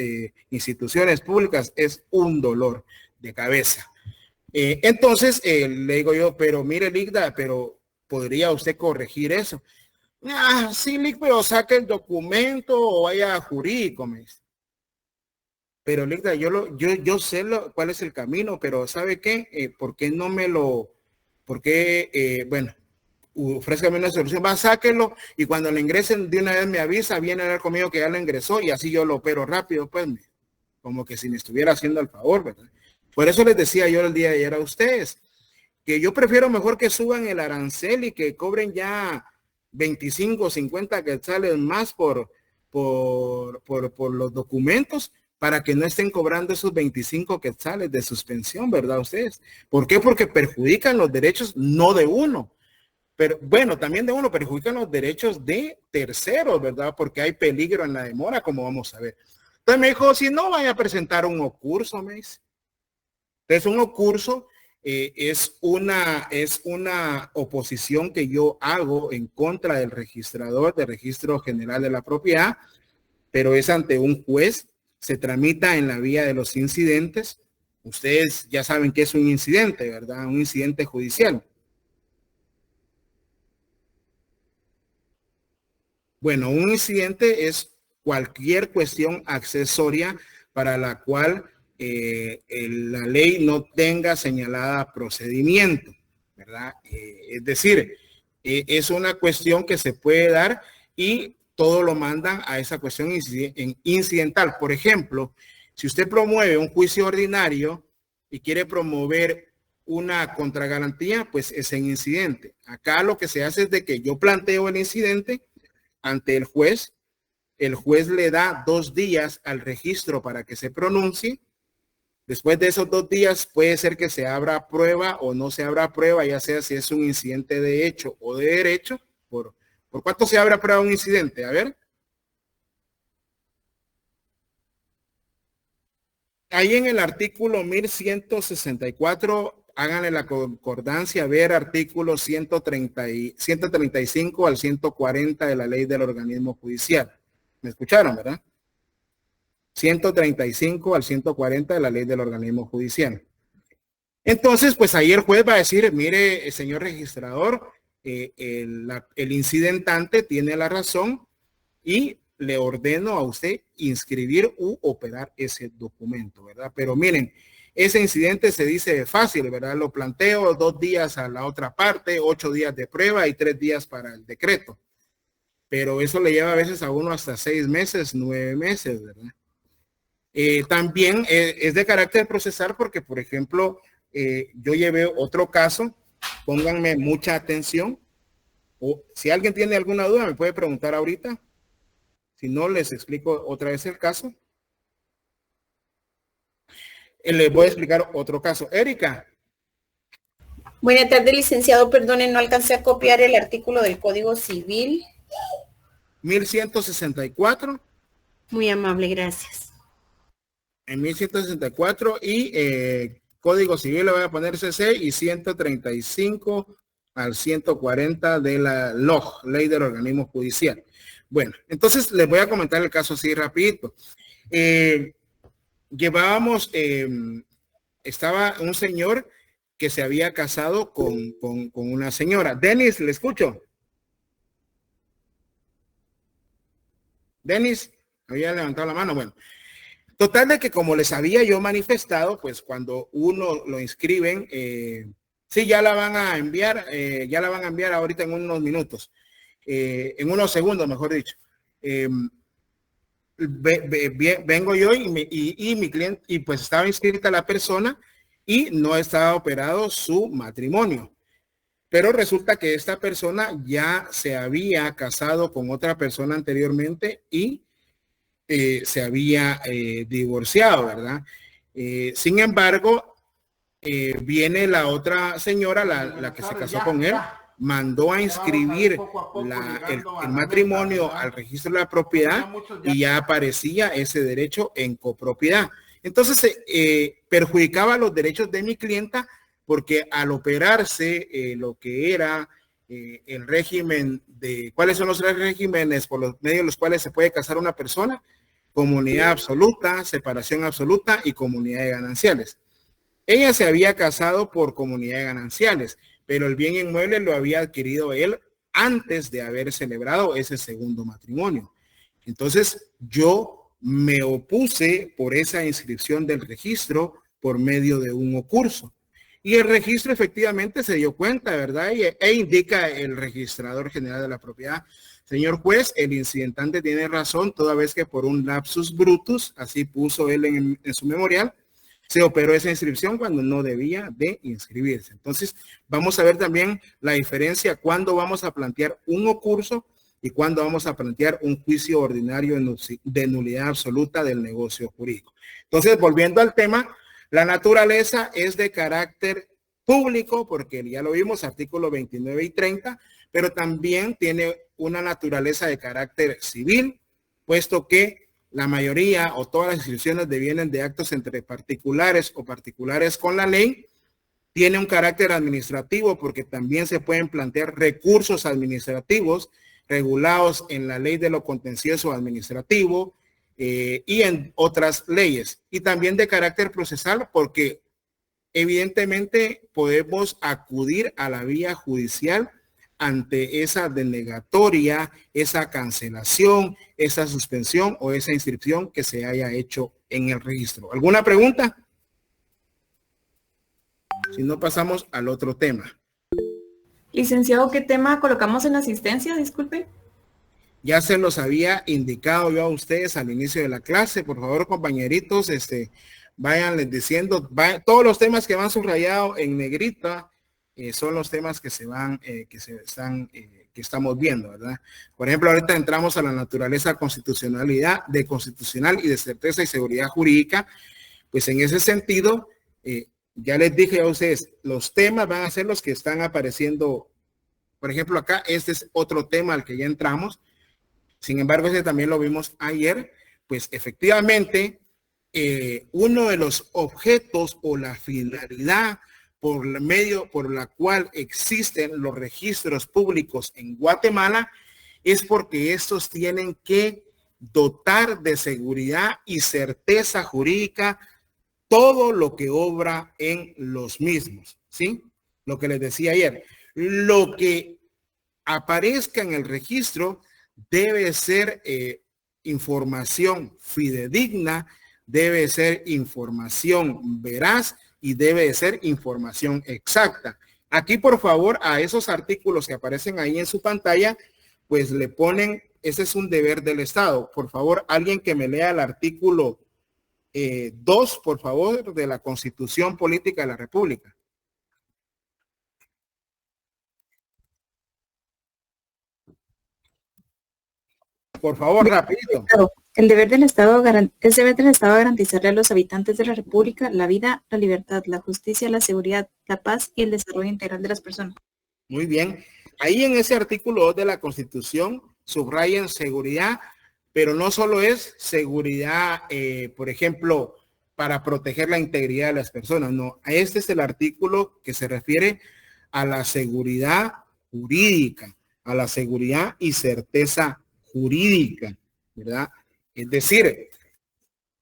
instituciones públicas es un dolor de cabeza. Entonces le digo yo, pero mire, Ligda, pero ¿podría usted corregir eso? Ah, sí, Lic, pero saque el documento o vaya a jurídico, me dice. Pero Ligda, yo sé cuál es el camino, pero ¿sabe qué? ¿Por qué no me lo, bueno, ofrézcame una solución, va, sáquenlo y cuando le ingresen de una vez me avisa, viene a hablar conmigo que ya lo ingresó y así yo lo opero rápido, pues, como que si me estuviera haciendo el favor, ¿verdad? Por eso les decía yo el día de ayer a ustedes, que yo prefiero mejor que suban el arancel y que cobren ya 25 o 50 quetzales más por los documentos para que no estén cobrando esos 25 quetzales de suspensión, ¿verdad ustedes? ¿Por qué? Porque perjudican los derechos no de uno, pero bueno, también de uno, perjudican los derechos de terceros, ¿verdad? Porque hay peligro en la demora, como vamos a ver. Entonces me dijo, si no, vaya a presentar un ocurso, me dice. Entonces un ocurso es una oposición que yo hago en contra del registrador del Registro General de la Propiedad, pero es ante un juez, se tramita en la vía de los incidentes. Ustedes ya saben qué es un incidente, ¿verdad? Un incidente judicial. Bueno, un incidente es cualquier cuestión accesoria para la cual la ley no tenga señalada procedimiento, ¿verdad? Es decir, es una cuestión que se puede dar y todo lo mandan a esa cuestión incidental. Por ejemplo, si usted promueve un juicio ordinario y quiere promover una contragarantía, pues es en incidente. Acá lo que se hace es de que yo planteo el incidente ante el juez le da 2 días al registro para que se pronuncie. Después de esos 2 días puede ser que se abra prueba o no se abra prueba, ya sea si es un incidente de hecho o de derecho. ¿Por cuánto se abre prueba un incidente? A ver. Ahí en el artículo 1164, háganle la concordancia, a ver artículos 135 al 140 de la ley del organismo judicial. ¿Me escucharon, verdad? 135 al 140 de la ley del organismo judicial. Entonces, pues ahí el juez va a decir, mire, señor registrador, el incidentante tiene la razón y le ordeno a usted inscribir u operar ese documento, ¿verdad? Pero miren, ese incidente se dice fácil, ¿verdad? Lo planteo 2 días a la otra parte, 8 días de prueba y 3 días para el decreto. Pero eso le lleva a veces a uno hasta 6 meses, 9 meses, ¿verdad? También es de carácter procesal porque, por ejemplo, yo llevé otro caso, pónganme mucha atención, o si alguien tiene alguna duda me puede preguntar ahorita, si no les explico otra vez el caso. Les voy a explicar otro caso. Erika. Buenas tardes, licenciado, perdone, no alcancé a copiar el artículo del Código Civil. 1164. Muy amable, gracias. En 1164 y Código Civil le voy a poner CC y 135 al 140 de la LOJ, Ley del Organismo Judicial. Bueno, entonces les voy a comentar el caso así rapidito. Estaba un señor que se había casado con una señora. Denis, ¿le escucho? Denis, había levantado la mano. Bueno, total de que como les había yo manifestado, pues cuando uno lo inscriben, sí, ya la van a enviar ahorita en unos minutos, en unos segundos, mejor dicho. Vengo yo y mi cliente, y pues estaba inscrita la persona y no estaba operado su matrimonio. Pero resulta que esta persona ya se había casado con otra persona anteriormente y se había divorciado, ¿verdad? Sin embargo, viene la otra señora, la que se casó con él, mandó a inscribir el matrimonio al registro de la propiedad y ya aparecía ese derecho en copropiedad. Entonces, perjudicaba los derechos de mi clienta porque al operarse lo que era el régimen de, ¿cuáles son los regímenes por los medios de los cuales se puede casar una persona? Comunidad absoluta, separación absoluta y comunidad de gananciales. Ella se había casado por comunidad de gananciales, pero el bien inmueble lo había adquirido él antes de haber celebrado ese segundo matrimonio. Entonces, yo me opuse por esa inscripción del registro por medio de un ocurso. Y el registro efectivamente se dio cuenta, ¿verdad? E indica el registrador general de la propiedad: señor juez, el incidentante tiene razón, toda vez que por un lapsus brutus, así puso él en su memorial, se operó esa inscripción cuando no debía de inscribirse. Entonces, vamos a ver también la diferencia cuando vamos a plantear un ocurso y cuando vamos a plantear un juicio ordinario de nulidad absoluta del negocio jurídico. Entonces, volviendo al tema, la naturaleza es de carácter público, porque ya lo vimos, artículos 29 y 30, pero también tiene una naturaleza de carácter civil, puesto que la mayoría o todas las inscripciones devienen de actos entre particulares o particulares con la ley. Tiene un carácter administrativo porque también se pueden plantear recursos administrativos regulados en la ley de lo contencioso administrativo y en otras leyes. Y también de carácter procesal porque evidentemente podemos acudir a la vía judicial ante esa denegatoria, esa cancelación, esa suspensión o esa inscripción que se haya hecho en el registro. ¿Alguna pregunta? Si no, pasamos al otro tema. Licenciado, ¿qué tema colocamos en la asistencia? Disculpe. Ya se los había indicado yo a ustedes al inicio de la clase. Por favor, compañeritos, váyanles diciendo, todos los temas que van subrayados en negrita son los temas que se van, que estamos viendo, ¿verdad? Por ejemplo, ahorita entramos a la naturaleza constitucional y de certeza y seguridad jurídica. Pues en ese sentido, ya les dije a ustedes, los temas van a ser los que están apareciendo. Por ejemplo, acá, este es otro tema al que ya entramos. Sin embargo, ese también lo vimos ayer. Pues efectivamente, uno de los objetos o la finalidad por la cual existen los registros públicos en Guatemala es porque estos tienen que dotar de seguridad y certeza jurídica todo lo que obra en los mismos, ¿sí? Lo que les decía ayer, lo que aparezca en el registro debe ser información fidedigna, debe ser información veraz y debe de ser información exacta. Aquí, por favor, a esos artículos que aparecen ahí en su pantalla, pues le ponen, ese es un deber del Estado. Por favor, alguien que me lea el artículo 2, por favor, de la Constitución Política de la República. Por favor, rapidito. El deber del Estado es deber del Estado garantizarle a los habitantes de la República la vida, la libertad, la justicia, la seguridad, la paz y el desarrollo integral de las personas. Muy bien. Ahí en ese artículo 2 de la Constitución subrayan seguridad, pero no solo es seguridad, por ejemplo, para proteger la integridad de las personas. No, este es el artículo que se refiere a la seguridad jurídica, a la seguridad y certeza jurídica, ¿verdad? Es decir,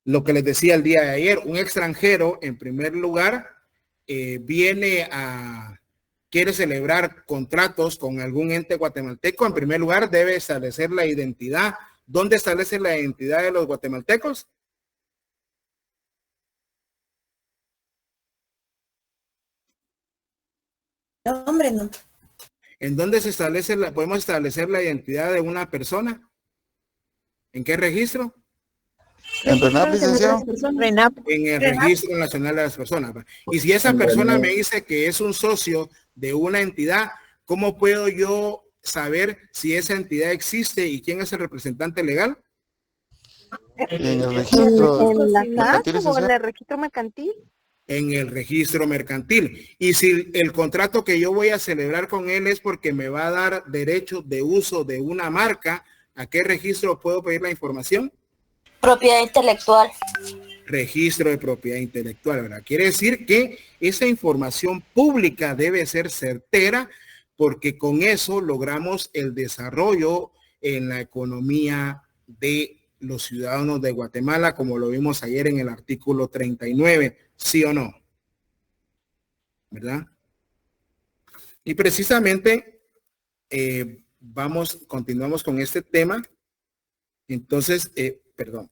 lo que les decía el día de ayer, un extranjero, en primer lugar, quiere celebrar contratos con algún ente guatemalteco. En primer lugar, debe establecer la identidad. ¿Dónde establece la identidad de los guatemaltecos? No, hombre, no. ¿En dónde se establece podemos establecer la identidad de una persona? ¿En qué registro? En RENAP, licenciado. En el Registro Nacional de las Personas. Y si esa persona me dice que es un socio de una entidad, ¿cómo puedo yo saber si esa entidad existe y quién es el representante legal? En el registro. ¿En la CAS o en el registro mercantil? En el registro mercantil. Y si el contrato que yo voy a celebrar con él es porque me va a dar derecho de uso de una marca, ¿a qué registro puedo pedir la información? Propiedad intelectual. Registro de propiedad intelectual, ¿verdad? Quiere decir que esa información pública debe ser certera porque con eso logramos el desarrollo en la economía de los ciudadanos de Guatemala, como lo vimos ayer en el artículo 39, ¿sí o no? ¿Verdad? Y precisamente continuamos con este tema. Entonces, perdón.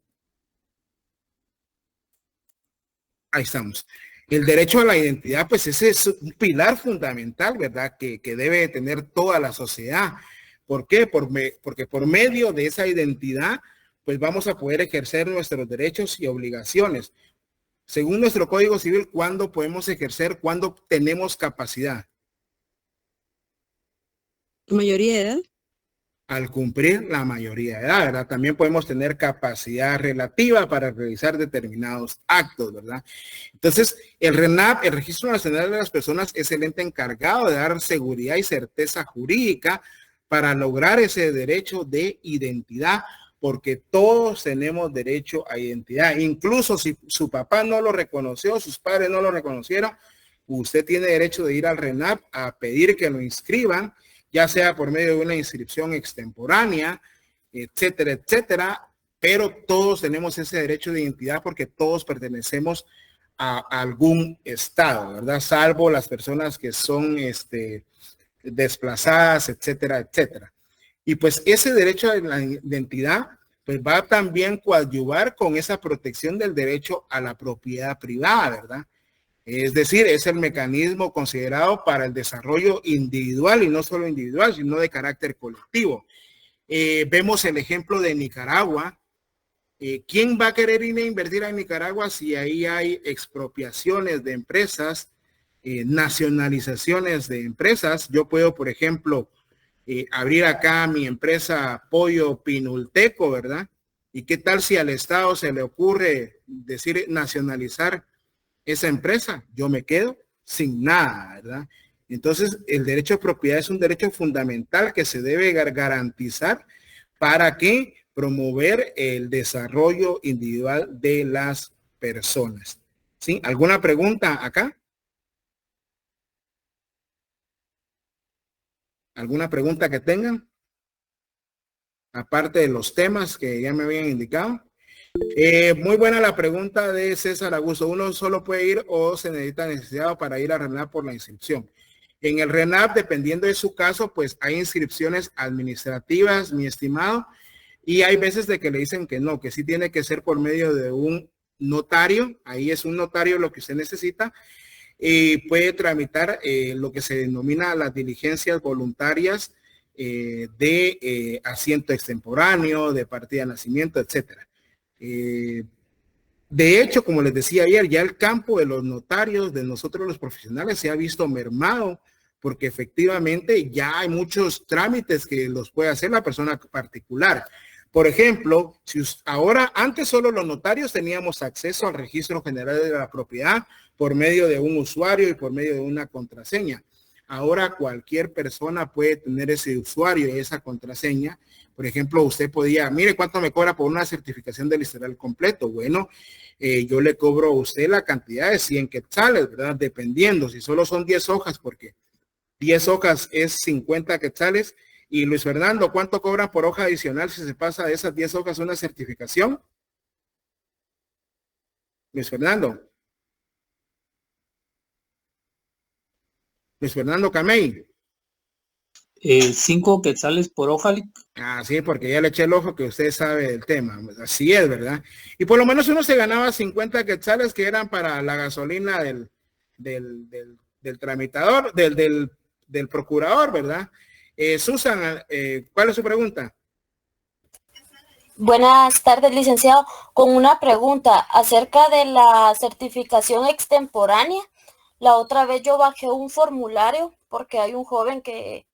Ahí estamos. El derecho a la identidad, pues ese es un pilar fundamental, ¿verdad? Que debe tener toda la sociedad. ¿Por qué? Porque por medio de esa identidad, pues vamos a poder ejercer nuestros derechos y obligaciones. Según nuestro Código Civil, ¿cuándo podemos ejercer? ¿Cuándo tenemos capacidad? ¿Mayoría de edad? Al cumplir la mayoría de edad, ¿verdad? También podemos tener capacidad relativa para realizar determinados actos, ¿verdad? Entonces, el RENAP, el Registro Nacional de las Personas, es el ente encargado de dar seguridad y certeza jurídica para lograr ese derecho de identidad, porque todos tenemos derecho a identidad. Incluso si su papá no lo reconoció, sus padres no lo reconocieron, usted tiene derecho de ir al RENAP a pedir que lo inscriban, ya sea por medio de una inscripción extemporánea, etcétera, etcétera, pero todos tenemos ese derecho de identidad porque todos pertenecemos a algún estado, ¿verdad? Salvo las personas que son desplazadas, etcétera, etcétera. Y pues ese derecho a la identidad pues va a también coadyuvar con esa protección del derecho a la propiedad privada, ¿verdad? Es decir, es el mecanismo considerado para el desarrollo individual y no solo individual, sino de carácter colectivo. Vemos el ejemplo de Nicaragua, ¿quién va a querer ir a invertir a Nicaragua si ahí hay expropiaciones de empresas, nacionalizaciones de empresas? Yo puedo, por ejemplo, abrir acá mi empresa Pollo Pinulteco, ¿verdad? ¿Y qué tal si al Estado se le ocurre decir nacionalizar esa empresa? Yo me quedo sin nada, ¿verdad? Entonces, el derecho de propiedad es un derecho fundamental que se debe garantizar para que promover el desarrollo individual de las personas. ¿Sí? ¿Alguna pregunta acá? ¿Alguna pregunta que tengan? Aparte de los temas que ya me habían indicado. Muy buena la pregunta de César Augusto. ¿Uno solo puede ir o se necesita necesidad para ir a RENAP por la inscripción? En el RENAP, dependiendo de su caso, pues hay inscripciones administrativas, mi estimado, y hay veces de que le dicen que no, que sí tiene que ser por medio de un notario. Ahí es un notario lo que usted necesita. Puede tramitar lo que se denomina las diligencias voluntarias de asiento extemporáneo, de partida de nacimiento, etcétera. De hecho, como les decía ayer, ya el campo de los notarios, de nosotros los profesionales, se ha visto mermado porque efectivamente ya hay muchos trámites que los puede hacer la persona particular. Por ejemplo, si ahora, antes solo los notarios teníamos acceso al registro general de la propiedad por medio de un usuario y por medio de una contraseña. Ahora cualquier persona puede tener ese usuario y esa contraseña. Por ejemplo, usted podía, mire cuánto me cobra por una certificación del historial completo. Bueno, yo le cobro a usted la cantidad de 100 quetzales, ¿verdad? Dependiendo, si solo son 10 hojas, porque 10 hojas es 50 quetzales. Y Luis Fernando, ¿cuánto cobran por hoja adicional si se pasa de esas 10 hojas una certificación? Luis Fernando. Luis Fernando Camey. 5 quetzales por hoja. Ah, sí, porque ya le eché el ojo que usted sabe del tema. Así es, ¿verdad? Y por lo menos uno se ganaba 50 quetzales que eran para la gasolina del tramitador, del procurador, ¿verdad? Susan, ¿cuál es su pregunta? Buenas tardes, licenciado. Con una pregunta acerca de la certificación extemporánea. La otra vez yo bajé un formulario porque hay un joven que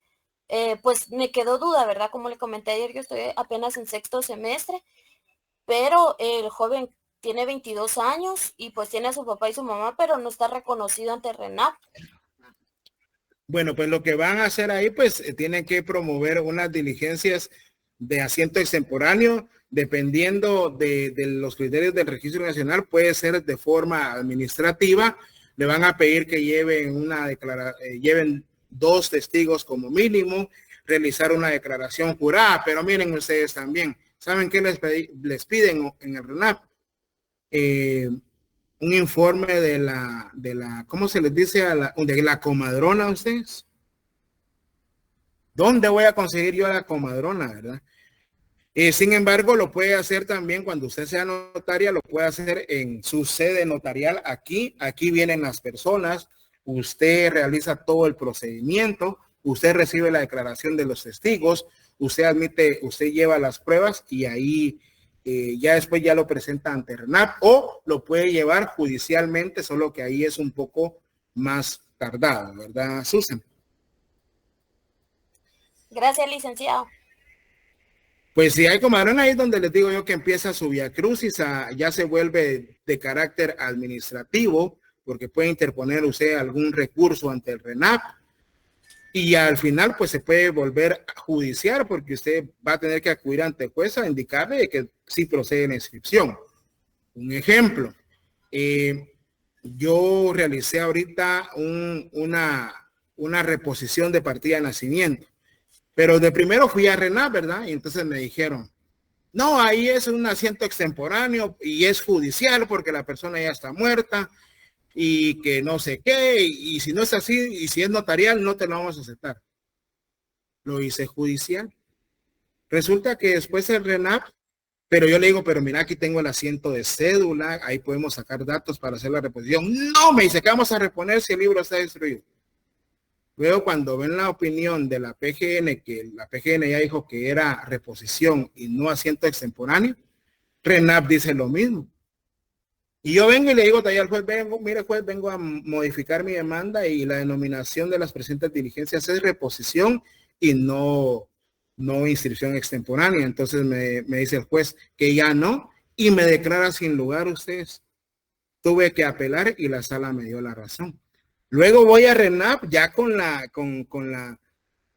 pues me quedó duda, ¿verdad? Como le comenté ayer, yo estoy apenas en 6º semestre, pero el joven tiene 22 años y pues tiene a su papá y su mamá, pero no está reconocido ante RENAP. Bueno, pues lo que van a hacer ahí, pues tienen que promover unas diligencias de asiento extemporáneo, dependiendo de los criterios del Registro Nacional, puede ser de forma administrativa. Le van a pedir que lleven lleven 2 testigos como mínimo, realizar una declaración jurada, pero miren ustedes también, ¿saben qué les piden en el RENAP? Un informe de la, ¿cómo se les dice? De la comadrona a ustedes. ¿Dónde voy a conseguir yo la comadrona, verdad? Sin embargo, lo puede hacer también cuando usted sea notaria, lo puede hacer en su sede notarial aquí. Aquí vienen las personas, usted realiza todo el procedimiento, usted recibe la declaración de los testigos, usted admite, usted lleva las pruebas y ahí ya después ya lo presenta ante RENAP o lo puede llevar judicialmente, solo que ahí es un poco más tardado, ¿verdad, Susan? Gracias, licenciado. Pues si hay comadrona, ahí es donde les digo yo que empieza su viacrucis, ya se vuelve de carácter administrativo, porque puede interponer usted algún recurso ante el RENAP y al final pues se puede volver a judiciar porque usted va a tener que acudir ante el juez a indicarle que sí procede la inscripción. Un ejemplo, yo realicé ahorita una reposición de partida de nacimiento. Pero de primero fui a RENAP, ¿verdad? Y entonces me dijeron, no, ahí es un asiento extemporáneo y es judicial porque la persona ya está muerta y que no sé qué. Y si no es así, y si es notarial, no te lo vamos a aceptar. Lo hice judicial. Resulta que después el RENAP, pero yo le digo, pero mira, aquí tengo el asiento de cédula, ahí podemos sacar datos para hacer la reposición. No, me dice que vamos a reponer si el libro está destruido. Luego cuando ven la opinión de la PGN, que la PGN ya dijo que era reposición y no asiento extemporáneo, RENAP dice lo mismo. Y yo vengo y le digo todavía al juez, mire juez, vengo a modificar mi demanda y la denominación de las presentes diligencias es reposición y no inscripción extemporánea. Entonces me dice el juez que ya no y me declara sin lugar ustedes. Tuve que apelar y la sala me dio la razón. Luego voy a RENAP ya con la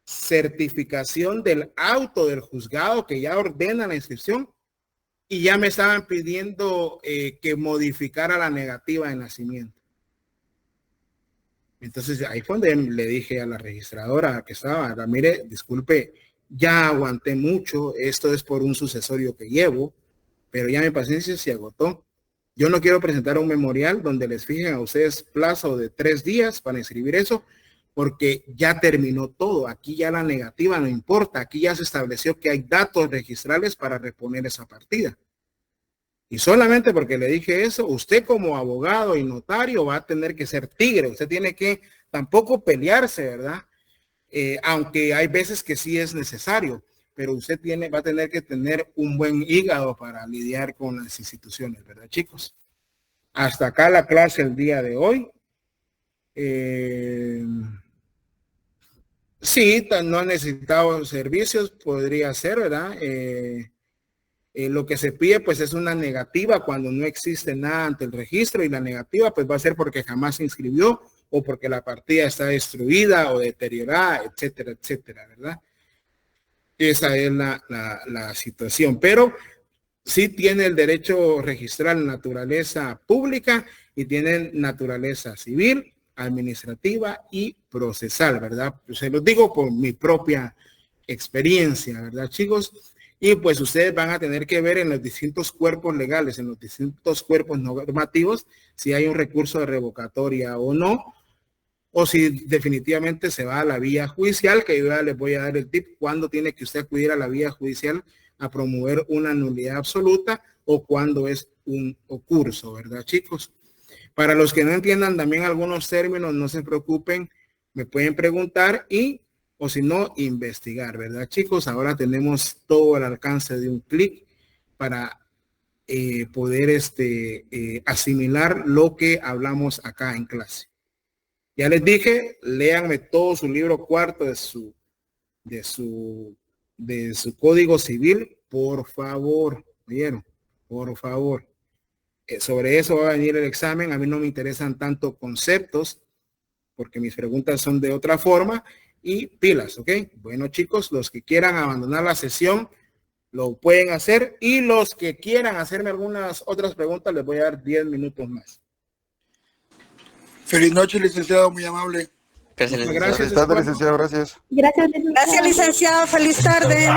certificación del auto del juzgado que ya ordena la inscripción y ya me estaban pidiendo que modificara la negativa de nacimiento. Entonces ahí fue donde le dije a la registradora que estaba, mire, disculpe, ya aguanté mucho, esto es por un sucesorio que llevo, pero ya mi paciencia se agotó. Yo no quiero presentar un memorial donde les fijen a ustedes plazo de 3 días para inscribir eso, porque ya terminó todo. Aquí ya la negativa no importa. Aquí ya se estableció que hay datos registrales para reponer esa partida. Y solamente porque le dije eso, usted como abogado y notario va a tener que ser tigre. Usted tiene que tampoco pelearse, ¿verdad? Aunque hay veces que sí es necesario, pero usted va a tener que tener un buen hígado para lidiar con las instituciones, ¿verdad, chicos? Hasta acá la clase el día de hoy. Sí, no han necesitado servicios, podría ser, ¿verdad? Lo que se pide pues es una negativa cuando no existe nada ante el registro, y la negativa pues va a ser porque jamás se inscribió o porque la partida está destruida o deteriorada, etcétera, etcétera, ¿verdad? Esa es la situación, pero sí tiene el derecho registral naturaleza pública y tiene naturaleza civil, administrativa y procesal, ¿verdad? Se los digo por mi propia experiencia, ¿verdad, chicos? Y pues ustedes van a tener que ver en los distintos cuerpos legales, en los distintos cuerpos normativos, si hay un recurso de revocatoria o no, o si definitivamente se va a la vía judicial, que yo ya les voy a dar el tip cuándo tiene que usted acudir a la vía judicial a promover una nulidad absoluta o cuándo es un ocurso, ¿verdad, chicos? Para los que no entiendan también algunos términos, no se preocupen, me pueden preguntar o si no, investigar, ¿verdad, chicos? Ahora tenemos todo al alcance de un clic para poder asimilar lo que hablamos acá en clase. Ya les dije, léanme todo su libro cuarto de su Código Civil, por favor, ¿vieron? Por favor. Sobre eso va a venir el examen. A mí no me interesan tanto conceptos, porque mis preguntas son de otra forma, y pilas, ¿ok? Bueno, chicos, los que quieran abandonar la sesión, lo pueden hacer, y los que quieran hacerme algunas otras preguntas, les voy a dar 10 minutos más. Feliz noche, licenciado, muy amable. Gracias, gracias, licenciado, gracias. Gracias, licenciado. Gracias, licenciado. Feliz tarde.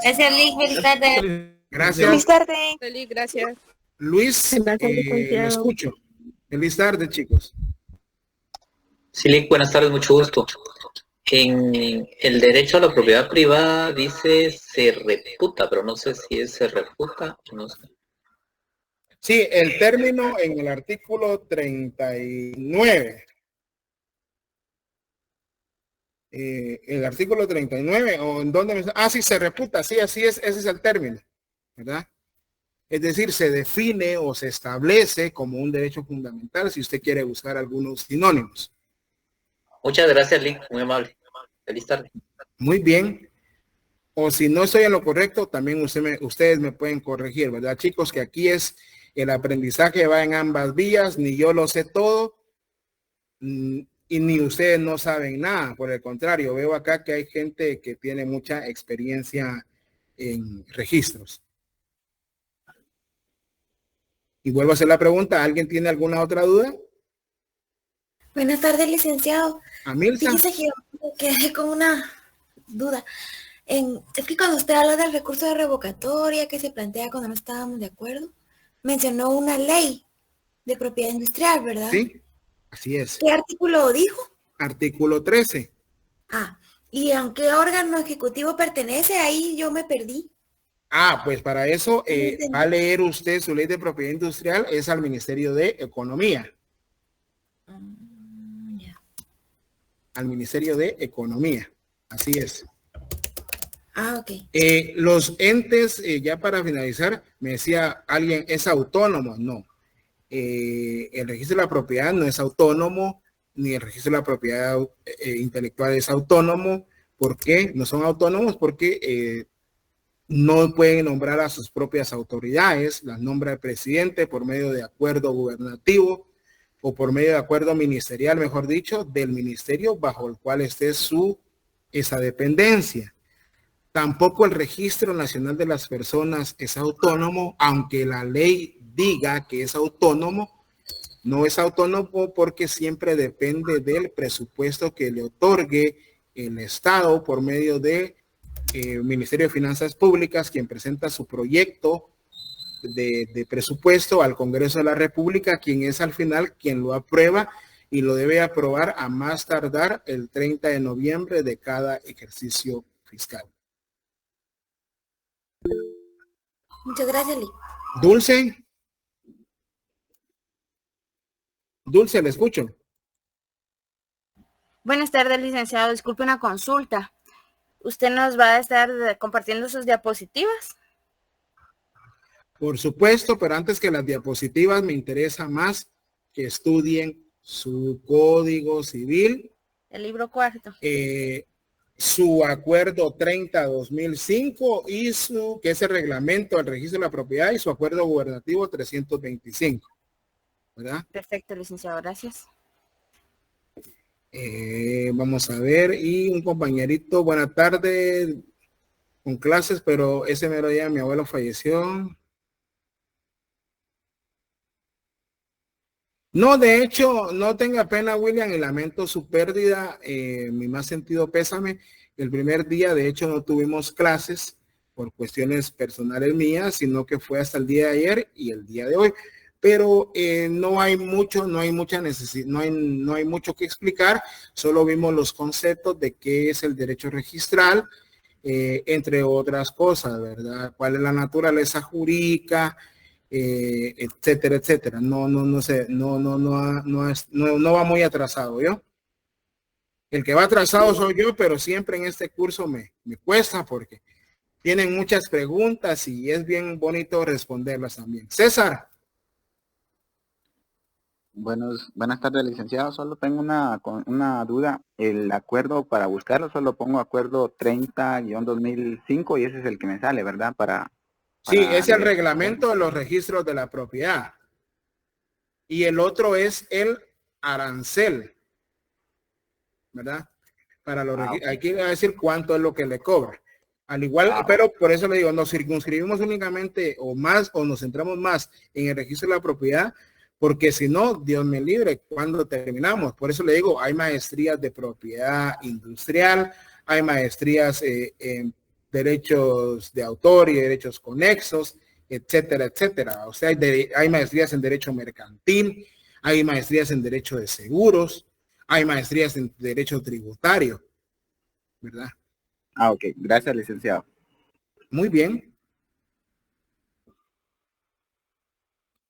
Gracias, Lick. Feliz tarde. Gracias. Feliz tarde. Feliz, gracias. Luis, Gracias, licenciado. lo escucho. Feliz tarde, chicos. Sí, Lick, buenas tardes, mucho gusto. En el derecho a la propiedad privada dice se reputa, pero no sé si es se reputa o no sé. Sí, el término en el artículo 39. El artículo 39, o en donde sí, se reputa, sí, así es, ese es el término, ¿verdad? Es decir, se define o se establece como un derecho fundamental, si usted quiere buscar algunos sinónimos. Muchas gracias, Lick, muy amable. Feliz tarde. Muy bien. O si no estoy en lo correcto, también ustedes me pueden corregir, ¿verdad, chicos? Que aquí es el aprendizaje, va en ambas vías, ni yo lo sé todo, y ni ustedes no saben nada. Por el contrario, veo acá que hay gente que tiene mucha experiencia en registros. Y vuelvo a hacer la pregunta, ¿alguien tiene alguna otra duda? Buenas tardes, licenciado. Amilza. Fíjese que yo quedé con una duda. Es que cuando usted habla del recurso de revocatoria que se plantea cuando no estábamos de acuerdo, mencionó una ley de propiedad industrial, ¿verdad? Sí, así es. ¿Qué artículo dijo? Artículo 13. ¿Y a qué órgano ejecutivo pertenece? Ahí yo me perdí. Pues para eso va a leer usted su ley de propiedad industrial, es al Ministerio de Economía. Al Ministerio de Economía, así es. Ok. Los entes, ya para finalizar, me decía alguien, ¿es autónomo? No. El registro de la propiedad no es autónomo, ni el registro de la propiedad intelectual es autónomo. ¿Por qué? No son autónomos porque no pueden nombrar a sus propias autoridades, las nombra el presidente por medio de acuerdo gubernativo o por medio de acuerdo ministerial, mejor dicho, del ministerio bajo el cual esté esa dependencia. Tampoco el Registro Nacional de las Personas es autónomo, aunque la ley diga que es autónomo. No es autónomo porque siempre depende del presupuesto que le otorgue el Estado por medio de Ministerio de Finanzas Públicas, quien presenta su proyecto de presupuesto al Congreso de la República, quien es al final quien lo aprueba y lo debe aprobar a más tardar el 30 de noviembre de cada ejercicio fiscal. Muchas gracias, Lee. Dulce. Dulce, le escucho. Buenas tardes, licenciado. Disculpe una consulta. ¿Usted nos va a estar compartiendo sus diapositivas? Por supuesto, pero antes que las diapositivas me interesa más que estudien su Código Civil. El libro cuarto. Su acuerdo 30-2005 y que es el reglamento del registro de la propiedad y su acuerdo gubernativo 325. ¿Verdad? Perfecto, licenciado. Gracias. Vamos a ver, y un compañerito, buena tarde, con clases, pero ese mero día mi abuelo falleció. No, de hecho, no tenga pena, William, y lamento su pérdida, mi más sentido pésame. El primer día, de hecho, no tuvimos clases por cuestiones personales mías, sino que fue hasta el día de ayer y el día de hoy. Pero no hay mucha necesidad, no hay mucho que explicar, solo vimos los conceptos de qué es el derecho registral, entre otras cosas, ¿verdad? ¿Cuál es la naturaleza jurídica? Etcétera, etcétera. No sé, no va muy atrasado, ¿yo? El que va atrasado soy yo, pero siempre en este curso me cuesta porque tienen muchas preguntas y es bien bonito responderlas también. César. Buenas tardes, licenciado. Solo tengo una duda. El acuerdo, para buscarlo, solo pongo acuerdo 30-2005 y ese es el que me sale, ¿verdad? Sí, es el reglamento de los registros de la propiedad. Y el otro es el arancel, ¿verdad? Para los hay que decir cuánto es lo que le cobra. Al igual, pero por eso le digo, nos circunscribimos únicamente o nos centramos más en el registro de la propiedad, porque si no, Dios me libre, cuando terminamos. Por eso le digo, hay maestrías de propiedad industrial, hay maestrías en derechos de autor y derechos conexos, etcétera, etcétera. O sea, hay maestrías en derecho mercantil, hay maestrías en derecho de seguros, hay maestrías en derecho tributario, ¿verdad? Ok, gracias, licenciado. Muy bien.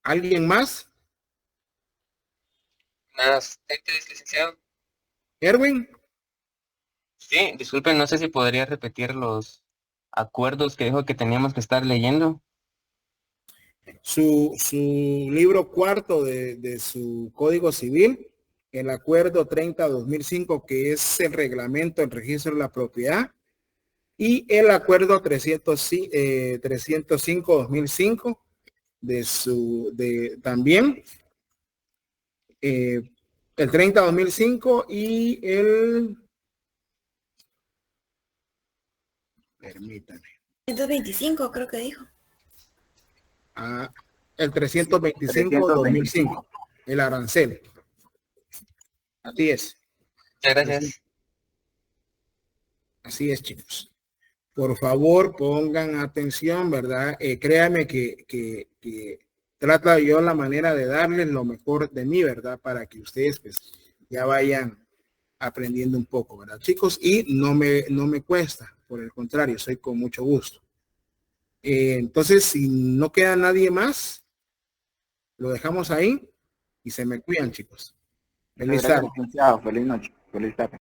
¿Alguien más? Buenas tardes, licenciado. Erwin. Sí, disculpen, no sé si podría repetir los acuerdos que dijo que teníamos que estar leyendo. Su libro cuarto de su Código Civil, el acuerdo 30-2005, que es el reglamento del registro de la propiedad, y el acuerdo 305-2005 también el 30-2005 y permítame. 125 creo que dijo. El 325-2005, el arancel. Así es. Muchas gracias. Así es, chicos. Por favor, pongan atención, ¿verdad? Créanme que trata yo la manera de darles lo mejor de mí, ¿verdad? Para que ustedes pues ya vayan aprendiendo un poco, ¿verdad, chicos? Y no me cuesta, por el contrario, soy con mucho gusto. Entonces, si no queda nadie más, lo dejamos ahí y se me cuidan, chicos. Feliz tarde. Feliz noche. Feliz tarde.